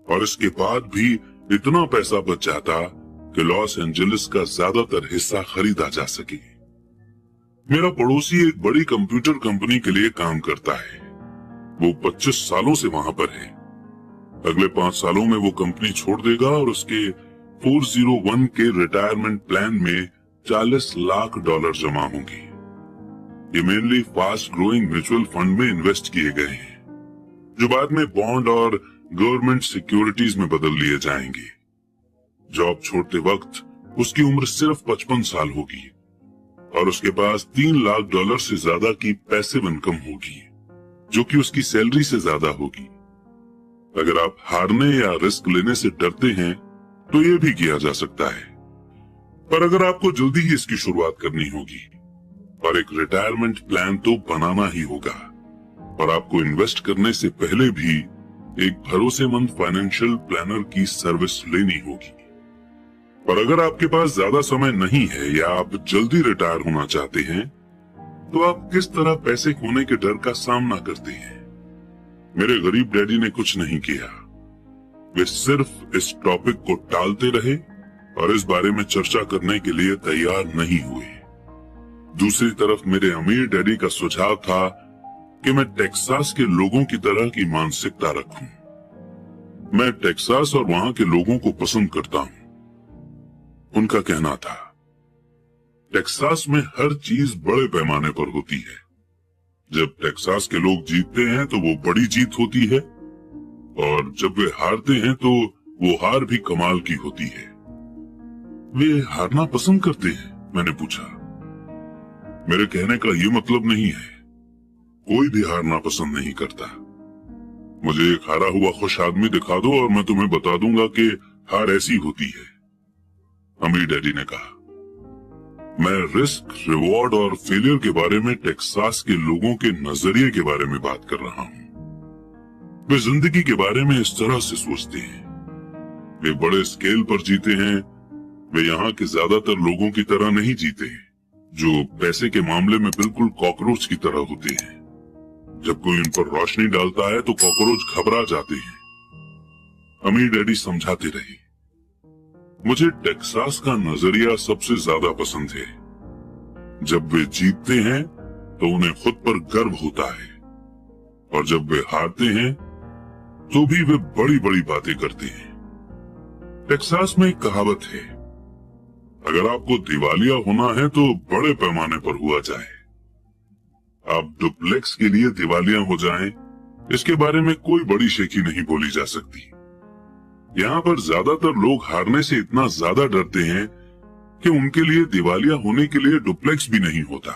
और इसके बाद भी इतना पैसा बच जाता कि लॉस एंजलिस का ज्यादातर हिस्सा खरीदा जा सके। मेरा पड़ोसी एक बड़ी कंप्यूटर कंपनी के लिए काम करता है। वो 25 सालों से वहां पर है। अगले 5 सालों में वो कंपनी छोड़ देगा और उसके 401 के रिटायरमेंट प्लान में $40 लाख जमा होंगे। ये mainly fast growing mutual fund में इन्वेस्ट किए गए हैं, जो बाद में बॉन्ड और गवर्नमेंट सिक्योरिटीज में बदल लिए जाएंगे। जॉब छोड़ते वक्त उसकी उम्र सिर्फ 55 साल होगी और उसके पास $3 लाख से ज्यादा की पैसिव इनकम होगी, जो कि उसकी सैलरी से ज्यादा होगी। अगर आप हारने या रिस्क लेने से डरते हैं तो ये भी किया जा सकता है, पर अगर आपको जल्दी ही इसकी शुरुआत करनी होगी और एक रिटायरमेंट प्लान तो बनाना ही होगा और आपको इन्वेस्ट करने से पहले भी एक भरोसेमंद फाइनेंशियल प्लानर की सर्विस लेनी होगी। पर अगर आपके पास ज्यादा समय नहीं है या आप जल्दी रिटायर होना चाहते हैं तो आप किस तरह पैसे खोने के डर का सामना करते हैं? मेरे गरीब डैडी ने कुछ नहीं किया। वे सिर्फ इस टॉपिक को टालते रहे और इस बारे में चर्चा करने के लिए तैयार नहीं हुए। दूसरी तरफ मेरे अमीर डैडी का सुझाव था कि मैं टेक्सास के लोगों की तरह की मानसिकता रखूं। मैं टेक्सास और वहां के लोगों को पसंद करता हूं। उनका कहना था, टेक्सास में हर चीज बड़े पैमाने पर होती है। जब टेक्सास के लोग जीतते हैं तो वो बड़ी जीत होती है और जब वे हारते हैं तो वो हार भी कमाल की होती है। वे हारना पसंद करते हैं? मैंने पूछा। मेरे कहने का ये मतलब नहीं है, कोई भी हारना पसंद नहीं करता। मुझे एक हारा हुआ खुश आदमी दिखा दो और मैं तुम्हें बता दूंगा कि हार ऐसी होती है, अमीर डैडी ने कहा। मैं रिस्क, रिवॉर्ड और फेलियर के बारे में टेक्सास के लोगों के नजरिए के बारे में बात कर रहा हूं। वे जिंदगी के बारे में इस तरह से सोचते हैं। वे बड़े स्केल पर जीते हैं। वे यहाँ के ज्यादातर लोगों की तरह नहीं जीते, जो पैसे के मामले में बिल्कुल कॉकरोच की तरह होते हैं। जब कोई उन पर रोशनी डालता है तो कॉकरोच घबरा जाते हैं। अमीर डैडी समझाते रहे, मुझे टेक्सास का नजरिया सबसे ज्यादा पसंद है। जब वे जीतते हैं तो उन्हें खुद पर गर्व होता है और जब वे हारते हैं तो भी वे बड़ी बड़ी बातें करते हैं। टेक्सास में एक कहावत है, अगर आपको दिवालिया होना है तो बड़े पैमाने पर हुआ जाए। आप डुप्लेक्स के लिए दिवालिया हो जाएं, इसके बारे में कोई बड़ी शेखी नहीं बोली जा सकती। यहाँ पर ज्यादातर लोग हारने से इतना ज्यादा डरते हैं कि उनके लिए दिवालिया होने के लिए डुप्लेक्स भी नहीं होता।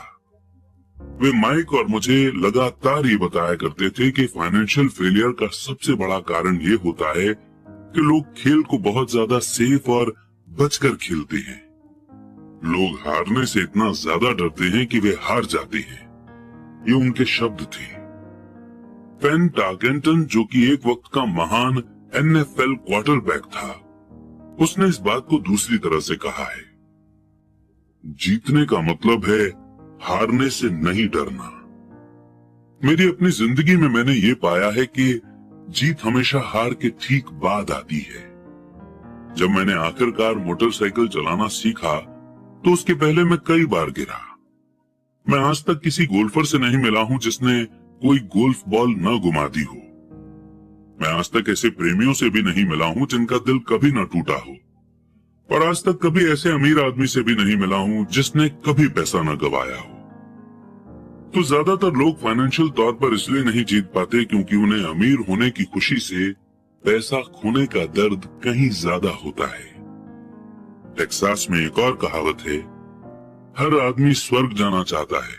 वे माइक और मुझे लगातार ये बताया करते थे कि फाइनेंशियल फेलियर का सबसे बड़ा कारण ये होता है कि लोग खेल को बहुत ज्यादा सेफ और बचकर खेलते हैं। लोग हारने से इतना ज्यादा डरते हैं कि वे हार जाते हैं। ये उनके शब्द थे। पेन टार्केंटन, जो कि एक वक्त का महान NFL क्वार्टरबैक था, उसने इस बात को दूसरी तरह से कहा है, जीतने का मतलब है हारने से नहीं डरना। मेरी अपनी जिंदगी में मैंने ये पाया है कि जीत हमेशा हार के ठीक बाद आती है। जब मैंने आखिरकार मोटरसाइकिल चलाना सीखा तो उसके पहले मैं कई बार गिरा। मैं आज तक किसी गोल्फर से नहीं मिला हूं जिसने कोई गोल्फ बॉल न घुमा दी हो। मैं आज तक ऐसे प्रेमियों से भी नहीं मिला हूं जिनका दिल कभी न टूटा हो, और आज तक कभी ऐसे अमीर आदमी से भी नहीं मिला हूं जिसने कभी पैसा न गवाया हो। तो ज्यादातर लोग फाइनेंशियल तौर पर इसलिए नहीं जीत पाते क्योंकि उन्हें अमीर होने की खुशी से पैसा खोने का दर्द कहीं ज्यादा होता है। टेक्सास में एक और कहावत है, हर आदमी स्वर्ग जाना चाहता है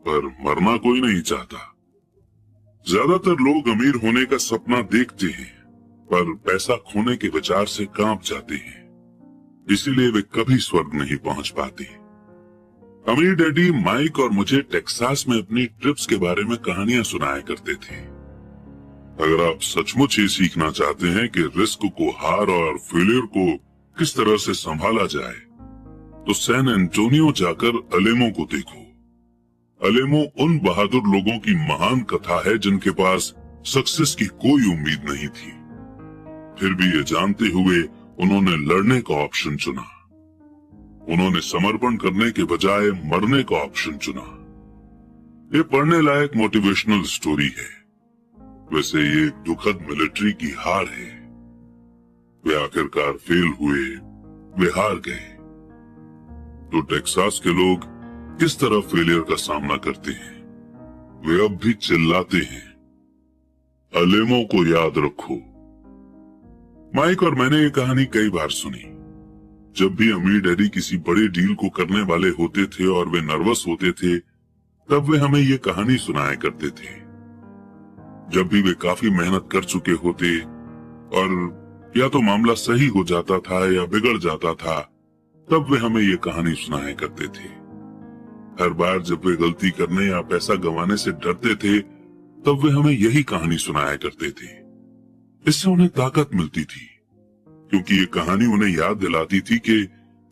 पर मरना कोई नहीं चाहता। ज्यादातर लोग अमीर होने का सपना देखते हैं पर पैसा खोने के विचार से कांप जाते हैं, इसीलिए वे कभी स्वर्ग नहीं पहुंच पाते। अमीर डैडी माइक और मुझे टेक्सास में अपनी ट्रिप्स के बारे में कहानियां सुनाया करते थे। अगर आप सचमुच ये सीखना चाहते हैं कि रिस्क को, हार और फेलियर को किस तरह से संभाला जाए, तो सैन एंटोनियो जाकर अलेमो को देखो। अलेमो उन बहादुर लोगों की महान कथा है जिनके पास सक्सेस की कोई उम्मीद नहीं थी, फिर भी ये जानते हुए उन्होंने लड़ने का ऑप्शन चुना। उन्होंने समर्पण करने के बजाय मरने का ऑप्शन चुना। ये पढ़ने लायक मोटिवेशनल स्टोरी है। वैसे ये एक दुखद मिलिट्री की हार है। वे आखिरकार फेल हुए, वे हार गए। तो टेक्सास के लोग किस तरह फेलियर का सामना करते हैं? वे अब भी चिल्लाते हैं, अलेमो को याद रखो। माइक और मैंने ये कहानी कई बार सुनी। जब भी अमीर डैडी किसी बड़े डील को करने वाले होते थे और वे नर्वस होते थे, तब वे हमें ये कहानी सुनाया करते थे। जब भी वे काफी मेहनत कर चुके होते और या तो मामला सही हो जाता था या बिगड़ जाता था, तब वे हमें ये कहानी सुनाया करते थे। हर बार जब वे गलती करने या पैसा गंवाने से डरते थे, तब वे हमें यही कहानी सुनाया करते थे। इससे उन्हें ताकत मिलती थी, क्योंकि ये कहानी उन्हें याद दिलाती थी कि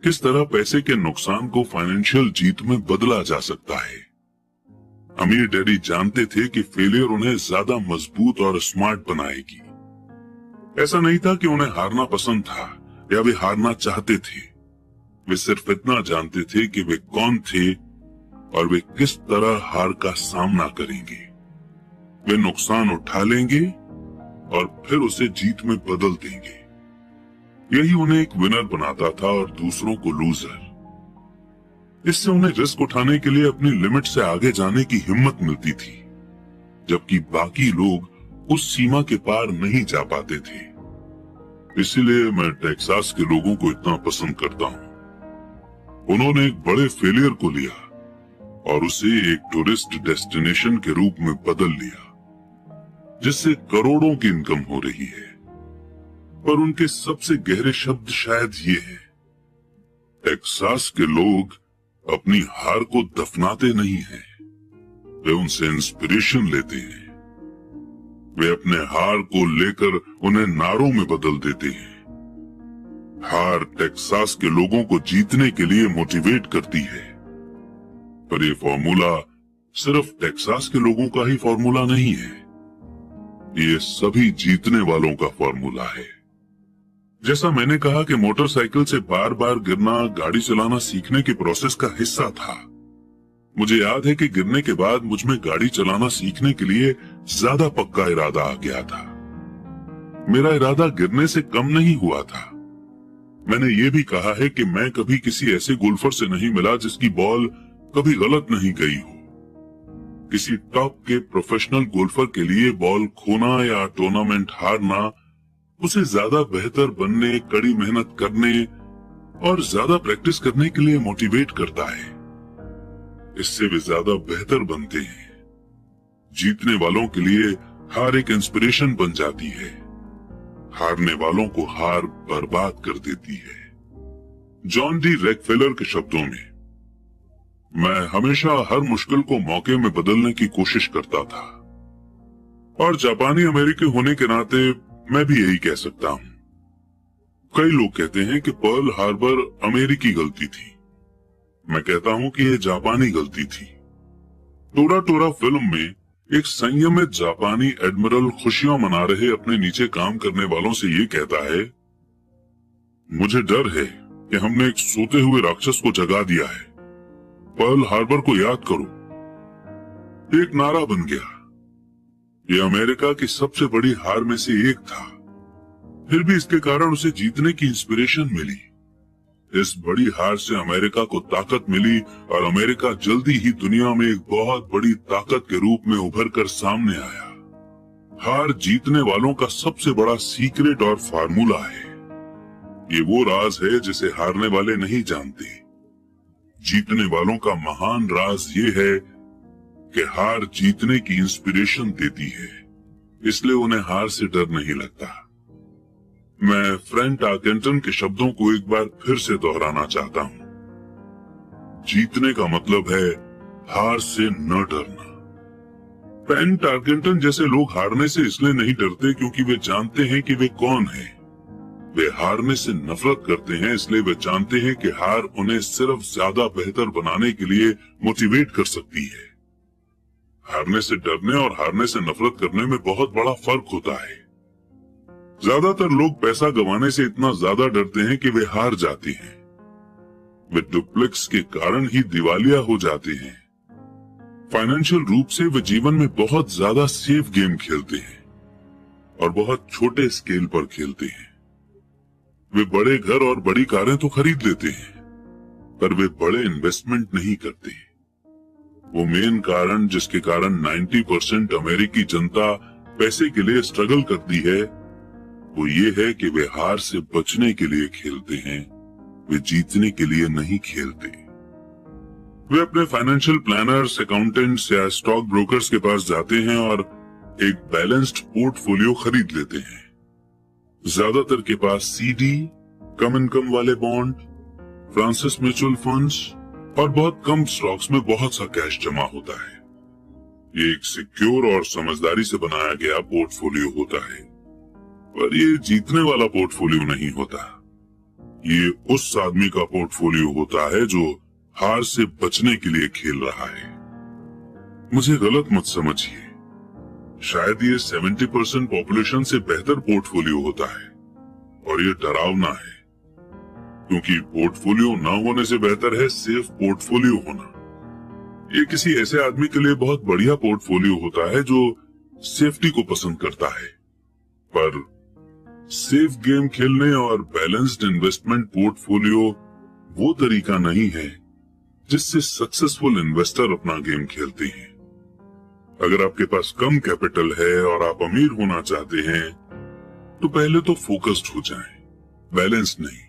किस तरह पैसे के नुकसान को फाइनेंशियल जीत में बदला जा सकता है। अमीर डैडी जानते थे कि फेलियर उन्हें ज्यादा मजबूत और स्मार्ट बनाएगी। ऐसा नहीं था कि उन्हें हारना पसंद था या वे हारना चाहते थे। वे सिर्फ इतना जानते थे कि वे कौन थे और वे किस तरह हार का सामना करेंगे। वे नुकसान उठा लेंगे और फिर उसे जीत में बदल देंगे। यही उन्हें एक विनर बनाता था और दूसरों को लूजर। इससे उन्हें रिस्क उठाने के लिए अपनी लिमिट से आगे जाने की हिम्मत मिलती थी, जबकि बाकी लोग उस सीमा के पार नहीं जा पाते थे। इसीलिए मैं टेक्सास के लोगों को इतना पसंद करता हूँ। उन्होंने एक बड़े फेलियर को लिया और उसे एक टूरिस्ट डेस्टिनेशन के रूप में बदल लिया, जिससे करोड़ों की इनकम हो रही है। पर उनके सबसे गहरे शब्द शायद ये है, टेक्सास के लोग अपनी हार को दफनाते नहीं हैं, वे उनसे इंस्पिरेशन लेते हैं। वे अपने हार को लेकर उन्हें नारों में बदल देते हैं। हार टेक्सास के लोगों को जीतने के लिए मोटिवेट करती है। पर यह फॉर्मूला सिर्फ टेक्सास के लोगों का ही फॉर्मूला नहीं है, ये सभी जीतने वालों का फॉर्मूला है। जैसा मैंने कहा कि मोटरसाइकिल से बार बार गिरना गाड़ी चलाना सीखने के प्रोसेस का हिस्सा था। मुझे याद है कि गिरने के बाद मुझ में गाड़ी चलाना सीखने के लिए ज्यादा पक्का इरादा आ गया था। मेरा इरादा गिरने से कम नहीं हुआ था। मैंने ये भी कहा है कि मैं कभी किसी ऐसे गोल्फर से नहीं मिला जिसकी बॉल कभी गलत नहीं गई हो। किसी टॉप के प्रोफेशनल गोल्फर के लिए बॉल खोना या टूर्नामेंट हारना उसे ज्यादा बेहतर बनने, कड़ी मेहनत करने और ज्यादा प्रैक्टिस करने के लिए मोटिवेट करता है। इससे वे ज्यादा बेहतर बनते हैं। जीतने वालों के लिए हार एक इंस्पिरेशन बन जाती है, हारने वालों को हार बर्बाद कर देती है। जॉन डी रॉकफेलर के शब्दों में, मैं हमेशा हर मुश्किल को मौके में बदलने की कोशिश करता था, और जापानी अमेरिकी होने के नाते मैं भी यही कह सकता हूं। कई लोग कहते हैं कि पर्ल हार्बर अमेरिकी गलती थी। मैं कहता हूं कि यह जापानी गलती थी। टोरा टोरा फिल्म में एक संयमित जापानी एडमिरल खुशियां मना रहे अपने नीचे काम करने वालों से ये कहता है, मुझे डर है कि हमने एक सोते हुए राक्षस को जगा दिया है। पर्ल हार्बर को याद करो। एक नारा बन गया। ये अमेरिका की सबसे बड़ी हार में से एक था, फिर भी इसके कारण उसे जीतने की इंस्पिरेशन मिली। इस बड़ी हार से अमेरिका को ताकत मिली और अमेरिका जल्दी ही दुनिया में एक बहुत बड़ी ताकत के रूप में उभर कर सामने आया। हार जीतने वालों का सबसे बड़ा सीक्रेट और फार्मूला है। ये वो राज है जिसे हारने वाले नहीं जानते। जीतने वालों का महान राज ये है कि हार जीतने की इंस्पिरेशन देती है, इसलिए उन्हें हार से डर नहीं लगता। मैं फ्रैंक टार्केंटन के शब्दों को एक बार फिर से दोहराना चाहता हूं। जीतने का मतलब है हार से न डरना। फ्रैंक टार्केंटन जैसे लोग हारने से इसलिए नहीं डरते क्योंकि वे जानते हैं कि वे कौन हैं। वे हारने से नफरत करते हैं इसलिए वे जानते हैं कि हार उन्हें सिर्फ ज्यादा बेहतर बनाने के लिए मोटिवेट कर सकती है। हारने से डरने और हारने से नफरत करने में बहुत बड़ा फर्क होता है। ज्यादातर लोग पैसा गंवाने से इतना ज्यादा डरते हैं कि वे हार जाते हैं। वे डुप्लेक्स के कारण ही दिवालिया हो जाते हैं। फाइनेंशियल रूप से वे जीवन में बहुत ज्यादा सेफ गेम खेलते हैं और बहुत छोटे स्केल पर खेलते हैं। वे बड़े घर और बड़ी कारें तो खरीद लेते हैं, पर वे बड़े इन्वेस्टमेंट नहीं करते। वो मेन कारण जिसके कारण 90% अमेरिकी जनता पैसे के लिए स्ट्रगल करती है, वो ये है कि वे हार से बचने के लिए खेलते हैं, वे जीतने के लिए नहीं खेलते। वे अपने फाइनेंशियल प्लानर्स, अकाउंटेंट्स या स्टॉक ब्रोकर्स के पास जाते हैं और एक बैलेंस्ड पोर्टफोलियो खरीद लेते हैं। ज्यादातर के पास सीडी, कम इनकम वाले बॉन्ड, फ्रांसिस म्यूचुअल फंड्स और बहुत कम स्टॉक्स में बहुत सा कैश जमा होता है। ये एक सिक्योर और समझदारी से बनाया गया पोर्टफोलियो होता है, पर ये जीतने वाला पोर्टफोलियो नहीं होता। ये उस आदमी का पोर्टफोलियो होता है जो हार से बचने के लिए खेल रहा है। मुझे गलत मत समझिए, शायद ये 70% पॉपुलेशन से बेहतर पोर्टफोलियो होता है और ये डरावना है, क्योंकि पोर्टफोलियो ना होने से बेहतर है सेफ पोर्टफोलियो होना। ये किसी ऐसे आदमी के लिए बहुत बढ़िया पोर्टफोलियो होता है जो सेफ्टी को पसंद करता है, पर सेफ गेम खेलने और बैलेंस्ड इन्वेस्टमेंट पोर्टफोलियो वो तरीका नहीं है जिससे सक्सेसफुल इन्वेस्टर अपना गेम खेलते हैं। अगर आपके पास कम कैपिटल है और आप अमीर होना चाहते हैं, तो पहले तो फोकस्ड हो जाएं, बैलेंस नहीं।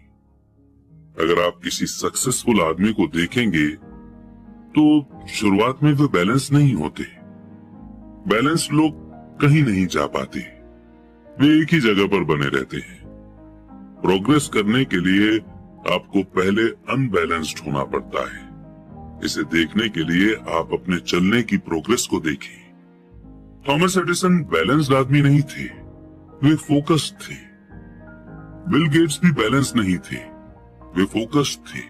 अगर आप किसी सक्सेसफुल आदमी को देखेंगे तो शुरुआत में वे बैलेंस नहीं होते। बैलेंस लोग कहीं नहीं जा पाते, वे एक ही जगह पर बने रहते हैं। प्रोग्रेस करने के लिए आपको पहले अनबैलेंस्ड होना पड़ता है। इसे देखने के लिए आप अपने चलने की प्रोग्रेस को देखें। थॉमस एडिसन बैलेंस्ड आदमी नहीं थे, वे फोकस्ड थे। बिल गेट्स भी बैलेंस नहीं थे, वे फोकस्ड थे।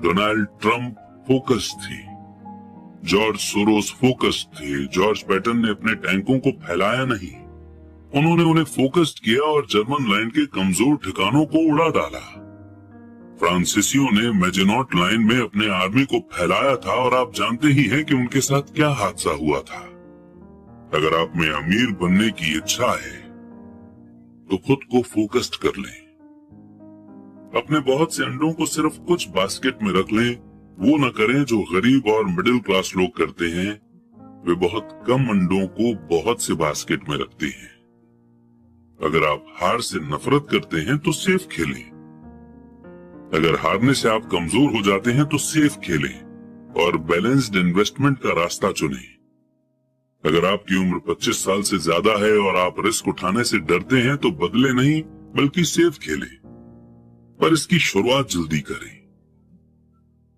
डोनाल्ड ट्रंप फोकस्ड थे। जॉर्ज सोरोस फोकस्ड थे। जॉर्ज पैटन ने अपने टैंकों को फैलाया नहीं, उन्होंने उन्हें फोकस्ड किया और जर्मन लाइन के कमजोर ठिकानों को उड़ा डाला। फ्रांसीसियों ने मैजेनॉट लाइन में अपने आर्मी को फैलाया था और आप जानते ही हैं कि उनके साथ क्या हादसा हुआ था। अगर आप में अमीर बनने की इच्छा है तो खुद को फोकस्ड कर लें। अपने बहुत से अंडों को सिर्फ कुछ बास्केट में रख लें, वो न करें जो गरीब और मिडिल क्लास लोग करते हैं। वे बहुत कम अंडों को बहुत से बास्केट में रखते हैं। अगर आप हार से नफरत करते हैं तो सेफ खेलें। अगर हारने से आप कमजोर हो जाते हैं तो सेफ खेलें और बैलेंस्ड इन्वेस्टमेंट का रास्ता चुनें। अगर आपकी उम्र 25 साल से ज्यादा है और आप रिस्क उठाने से डरते हैं तो बदले नहीं बल्कि सेफ खेलें, पर इसकी शुरुआत जल्दी करें।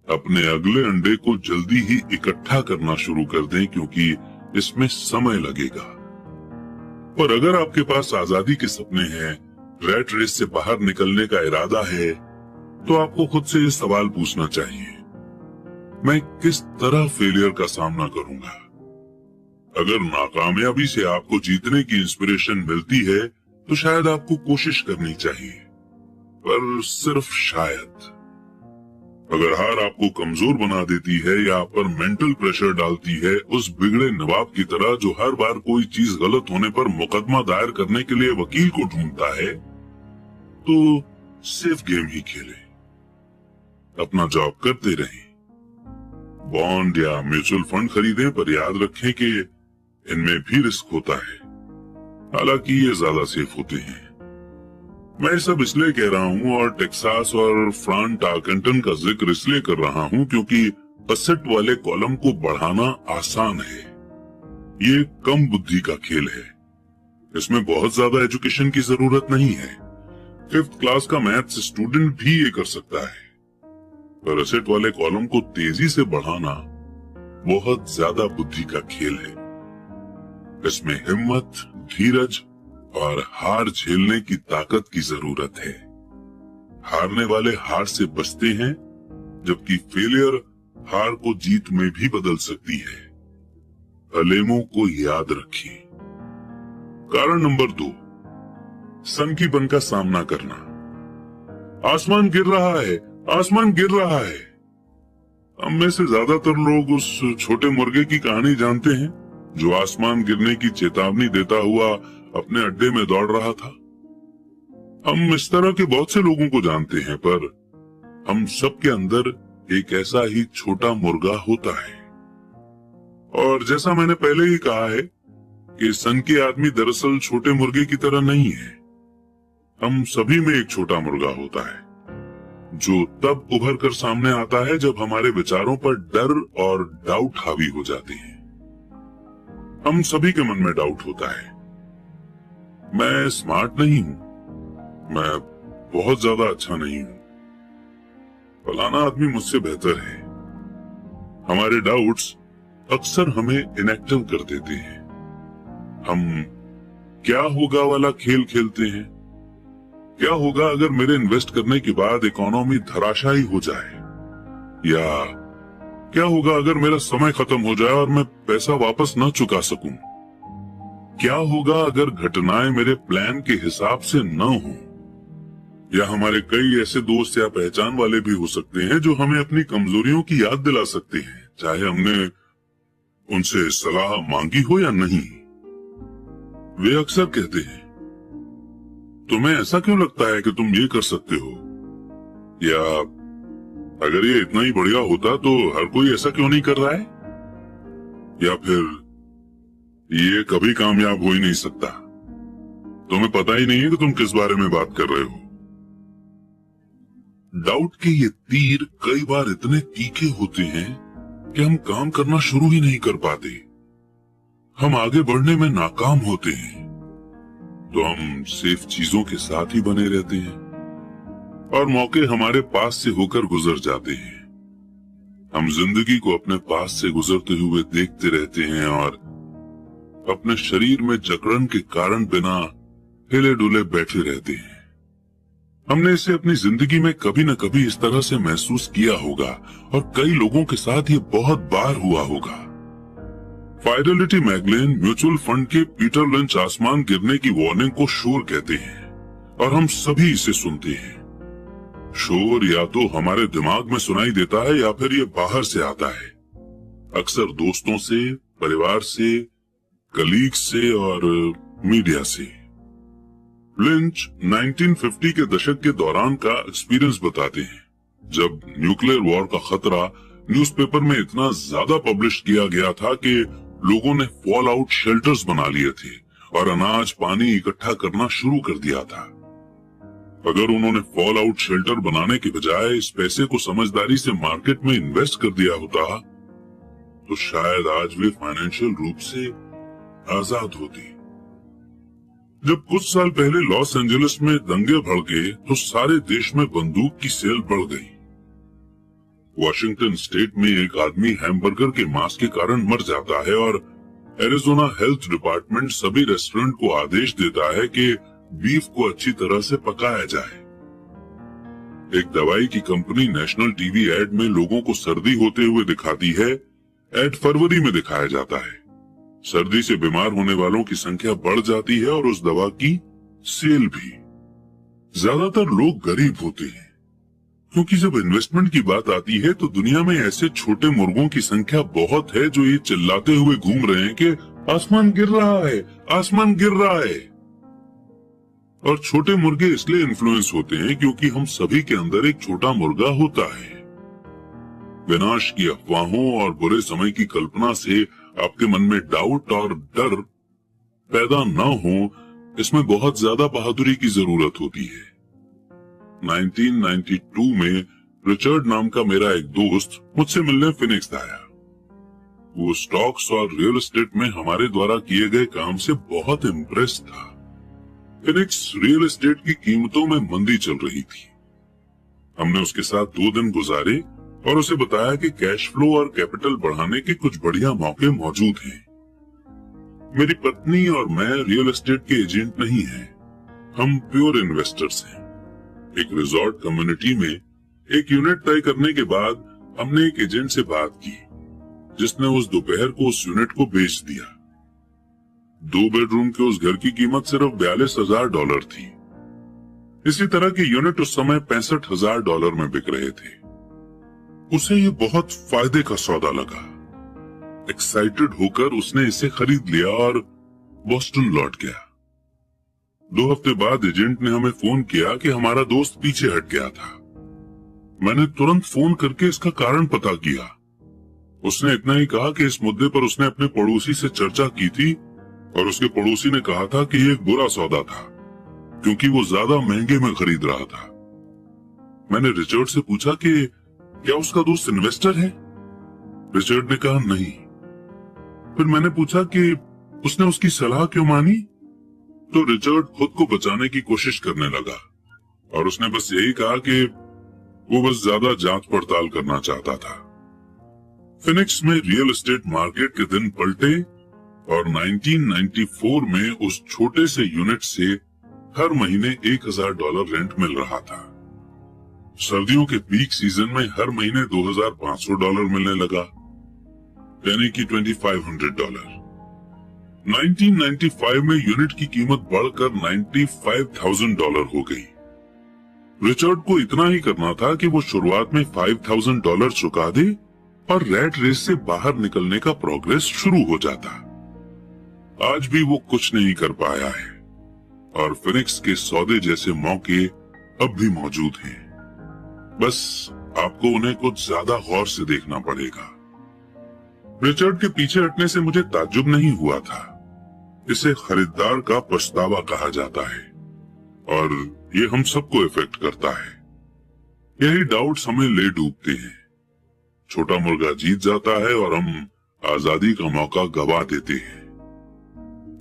अपने अगले अंडे को जल्दी ही इकट्ठा करना शुरू कर दें, क्योंकि इसमें समय लगेगा। पर अगर आपके पास आजादी के सपने हैं, रैट रेस से बाहर निकलने का इरादा है, तो आपको खुद से ये सवाल पूछना चाहिए, मैं किस तरह फेलियर का सामना करूंगा? अगर नाकामयाबी से आपको जीतने की इंस्पिरेशन मिलती है तो शायद आपको कोशिश करनी चाहिए, पर सिर्फ शायद। अगर हार आपको कमजोर बना देती है या आप पर मेंटल प्रेशर डालती है, उस बिगड़े नवाब की तरह जो हर बार कोई चीज गलत होने पर मुकदमा दायर करने के लिए वकील को ढूंढता है, तो सेफ गेम ही खेलें, अपना जॉब करते रहें। बॉन्ड या म्यूचुअल फंड खरीदें, पर याद रखें कि इनमें भी रिस्क होता है, हालांकि ये ज्यादा सेफ होते हैं। मैं सब इसलिए कह रहा हूँ और टेक्सास और फ्रांट टार्केंटन का जिक्र इसलिए कर रहा हूँ क्योंकि असेट वाले कॉलम को बढ़ाना आसान है। ये कम बुद्धि का खेल है, इसमें बहुत ज्यादा एजुकेशन की जरूरत नहीं है। 5th क्लास का मैथ्स स्टूडेंट भी ये कर सकता है। पर असेट वाले कॉलम को तेजी से बढ़ाना बहुत ज्यादा बुद्धि का खेल है। इसमें हिम्मत, धीरज और हार झेलने की ताकत की जरूरत है। हारने वाले हार से बचते हैं, जबकि फेलियर हार को जीत में भी बदल सकती है। अलेमों को याद रखिए। कारण नंबर 2, सनकीपन का सामना करना। आसमान गिर रहा है, आसमान गिर रहा है। हम में से ज्यादातर लोग उस छोटे मुर्गे की कहानी जानते हैं जो आसमान गिरने की चेतावनी देता हुआ अपने अड्डे में दौड़ रहा था। हम इस तरह के बहुत से लोगों को जानते हैं, पर हम सबके अंदर एक ऐसा ही छोटा मुर्गा होता है। और जैसा मैंने पहले ही कहा है कि सन के आदमी दरअसल छोटे मुर्गे की तरह नहीं है। हम सभी में एक छोटा मुर्गा होता है जो तब उभर कर सामने आता है जब हमारे विचारों पर डर और डाउट हावी हो जाते हैं। हम सभी के मन में डाउट होता है, मैं स्मार्ट नहीं हूं, मैं बहुत ज्यादा अच्छा नहीं हूं, फलाना आदमी मुझसे बेहतर है। हमारे डाउट्स अक्सर हमें इनएक्टिव कर देते हैं। हम क्या होगा वाला खेल खेलते हैं। क्या होगा अगर मेरे इन्वेस्ट करने के बाद इकोनॉमी धराशायी हो जाए, या क्या होगा अगर मेरा समय खत्म हो जाए और मैं पैसा वापस न चुका सकूं। क्या होगा अगर घटनाएं मेरे प्लान के हिसाब से न हो। या हमारे कई ऐसे दोस्त या पहचान वाले भी हो सकते हैं जो हमें अपनी कमजोरियों की याद दिला सकते हैं, चाहे हमने उनसे सलाह मांगी हो या नहीं। वे अक्सर कहते हैं, तुम्हें ऐसा क्यों लगता है कि तुम ये कर सकते हो, या अगर ये इतना ही बढ़िया होता तो हर कोई ऐसा क्यों नहीं कर रहा है, या फिर ये कभी कामयाब हो ही नहीं सकता, तुम्हें पता ही नहीं है कि तुम किस बारे में बात कर रहे हो। डाउट के ये तीर कई बार इतने तीखे होते हैं कि हम काम करना शुरू ही नहीं कर पाते। हम आगे बढ़ने में नाकाम होते हैं तो हम सेफ चीजों के साथ ही बने रहते हैं और मौके हमारे पास से होकर गुजर जाते हैं। हम जिंदगी को अपने पास से गुजरते हुए देखते रहते हैं और अपने शरीर में जकड़न के कारण बिना हिले डुले बैठे रहते हैं। हमने इसे अपनी जिंदगी में कभी न कभी इस तरह से महसूस किया होगा और कई लोगों के साथ ये बहुत बार हुआ होगा। फाइडेलिटी मैगलेन म्यूचुअल फंड के पीटर लिंच आसमान गिरने की वार्निंग को शोर कहते हैं और हम सभी इसे सुनते हैं। शोर या तो हमारे दिमाग में सुनाई देता है या फिर ये बाहर से आता है, अक्सर दोस्तों से, परिवार से, कलीग से और मीडिया से। लिंच 1950 के दशक के दौरान का एक्सपीरियंस बताते हैं, जब न्यूक्लियर वॉर का खतरा न्यूज़पेपर में इतना ज्यादा पब्लिश किया गया था कि लोगों ने फॉल आउट शेल्टर्स बना लिए थे और अनाज पानी इकट्ठा करना शुरू कर दिया था। अगर उन्होंने फॉल आउट शेल्टर बनाने के बजाय इस पैसे को समझदारी से मार्केट में इन्वेस्ट कर दिया होता तो शायद आज वे फाइनेंशियल रूप से आजाद होती। जब कुछ साल पहले लॉस एंजलिस में दंगे भड़के तो सारे देश में बंदूक की सेल बढ़ गई। वॉशिंगटन स्टेट में एक आदमी हैमबर्गर के मांस के कारण मर जाता है और एरिजोना हेल्थ डिपार्टमेंट सभी रेस्टोरेंट को आदेश देता है कि बीफ को अच्छी तरह से पकाया जाए। एक दवाई की कंपनी नेशनल टीवी एड में लोगों को सर्दी होते हुए दिखाती है। एड फरवरी में दिखाया जाता है। सर्दी से बीमार होने वालों की संख्या बढ़ जाती है और उस दवा की सेल भी। ज्यादातर लोग गरीब होते हैं क्योंकि जब इन्वेस्टमेंट की बात आती है तो दुनिया में ऐसे छोटे मुर्गों की संख्या बहुत है जो ये चिल्लाते हुए घूम रहे हैं कि आसमान गिर रहा है, आसमान गिर रहा है। और छोटे मुर्गे इसलिए इन्फ्लुएंस होते हैं क्योंकि हम सभी के अंदर एक छोटा मुर्गा होता है। विनाश की अफवाहों और बुरे समय की कल्पना से आपके मन में डाउट और डर पैदा न हो, इसमें बहुत ज्यादा बहादुरी की जरूरत होती है। 1992 में रिचर्ड नाम का मेरा एक दोस्त मुझसे मिलने फिनिक्स आया। वो स्टॉक्स और रियल एस्टेट में हमारे द्वारा किए गए काम से बहुत इम्प्रेस था। फिनिक्स रियल एस्टेट की कीमतों में मंदी चल रही थी। हमने उसके साथ 2 दिन गुजारे और उसे बताया कि कैश फ्लो और कैपिटल बढ़ाने के कुछ बढ़िया मौके मौजूद हैं। मेरी पत्नी और मैं रियल एस्टेट के एजेंट नहीं हैं, हम प्योर इन्वेस्टर्स हैं। एक रिजॉर्ट कम्युनिटी में एक यूनिट तय करने के बाद हमने एक एजेंट से बात की। जिसने उस दोपहर को उस यूनिट को बेच दिया। 2 बेडरूम के उस घर की कीमत सिर्फ $42,000 थी। इसी तरह के यूनिट उस समय $65,000 में बिक रहे थे। उसे ये बहुत फायदे का सौदा लगा। एक्साइटेड होकर उसने इसे खरीद लिया और बोस्टन लौट गया। 2 हफ्ते बाद एजेंट ने हमें फोन किया कि हमारा दोस्त पीछे हट गया था। मैंने तुरंत फोन करके इसका कारण पता किया। उसने इतना ही कहा कि इस मुद्दे पर उसने अपने पड़ोसी से चर्चा की थी और उसके पड़ोसी ने कहा था कि ये एक बुरा सौदा था क्योंकि वो ज्यादा महंगे में खरीद रहा था। मैंने रिचर्ड से पूछा कि क्या उसका दोस्त इन्वेस्टर है? रिचर्ड ने कहा नहीं। फिर मैंने पूछा कि उसने उसकी सलाह क्यों मानी? तो रिचर्ड खुद को बचाने की कोशिश करने लगा और उसने बस यही कहा कि वो बस ज्यादा जांच पड़ताल करना चाहता था। फिनिक्स में रियल एस्टेट मार्केट के दिन पलटे और 1994 में उस छोटे से यूनिट से हर महीने $1,000 रेंट मिल रहा था। सर्दियों के पीक सीजन में हर महीने $2,500 मिलने लगा, यानी कि $2,500। 1995 में यूनिट की कीमत बढ़कर $95,000 हो गई। रिचर्ड को इतना ही करना था कि वो शुरुआत में $5,000 चुका दे और रैट रेस से बाहर निकलने का प्रोग्रेस शुरू हो जाता। आज भी वो कुछ नहीं कर पाया है और फिनिक्स के सौदे जैसे मौके अब भी मौजूद हैं। बस आपको उन्हें कुछ ज्यादा गौर से देखना पड़ेगा। रिचर्ड के पीछे हटने से मुझे ताज्जुब नहीं हुआ था। इसे खरीदार का पछतावा कहा जाता है और ये हम सबको इफेक्ट करता है। यही डाउट्स हमें ले डूबते हैं। छोटा मुर्गा जीत जाता है और हम आजादी का मौका गवा देते हैं।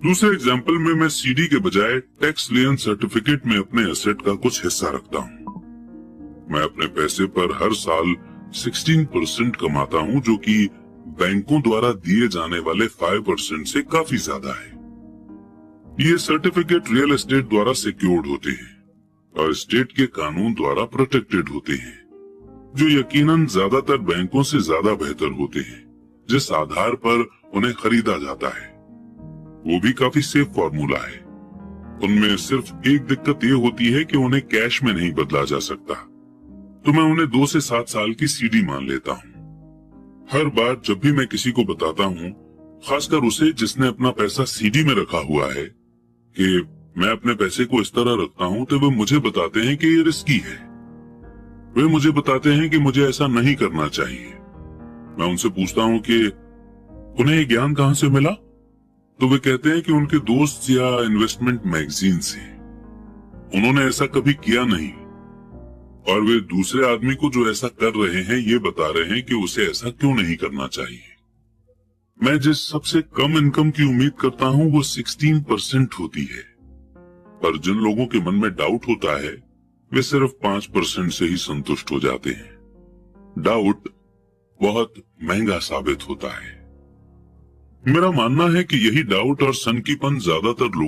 दूसरे एग्जाम्पल में मैं सीडी के बजाय टैक्स लियन सर्टिफिकेट में अपने एसेट का कुछ हिस्सा रखता हूँ। मैं अपने पैसे पर हर साल 16% कमाता हूँ, जो कि बैंकों द्वारा दिए जाने वाले 5% से काफी ज्यादा है। ये सर्टिफिकेट रियल एस्टेट द्वारा सिक्योर्ड होते हैं और स्टेट के कानून द्वारा प्रोटेक्टेड होते हैं, जो यकीनन ज्यादातर बैंकों से ज्यादा बेहतर होते हैं जिस आधार पर उन्हें खरीदा जाता है। वो भी काफी सेफ फॉर्मूला है। उनमें सिर्फ एक दिक्कत ये होती है कि उन्हें कैश में नहीं बदला जा सकता, तो मैं उन्हें 2 से 7 साल की सीडी मान लेता हूँ। हर बार जब भी मैं किसी को बताता हूँ, खासकर उसे जिसने अपना पैसा सीडी में रखा हुआ है, कि मैं अपने पैसे को इस तरह रखता हूँ, तो वे मुझे बताते हैं कि ये रिस्की है। वे मुझे बताते हैं कि मुझे ऐसा नहीं करना चाहिए। मैं उनसे पूछता हूँ कि उन्हें ये ज्ञान कहाँ से मिला, तो वे कहते हैं कि उनके दोस्त या इन्वेस्टमेंट मैगजीन से। उन्होंने ऐसा कभी किया नहीं और वे दूसरे आदमी को जो ऐसा कर रहे हैं ये बता रहे हैं कि उसे ऐसा क्यों नहीं करना चाहिए। मैं जिस सबसे कम इनकम की उम्मीद करता हूँ वो 16% होती है, पर जिन लोगों के मन में डाउट होता है वे सिर्फ 5% से ही संतुष्ट हो जाते हैं। डाउट बहुत महंगा साबित होता है। मेरा मानना है कि यही डाउट और सनकीपन ज्यादातर लोग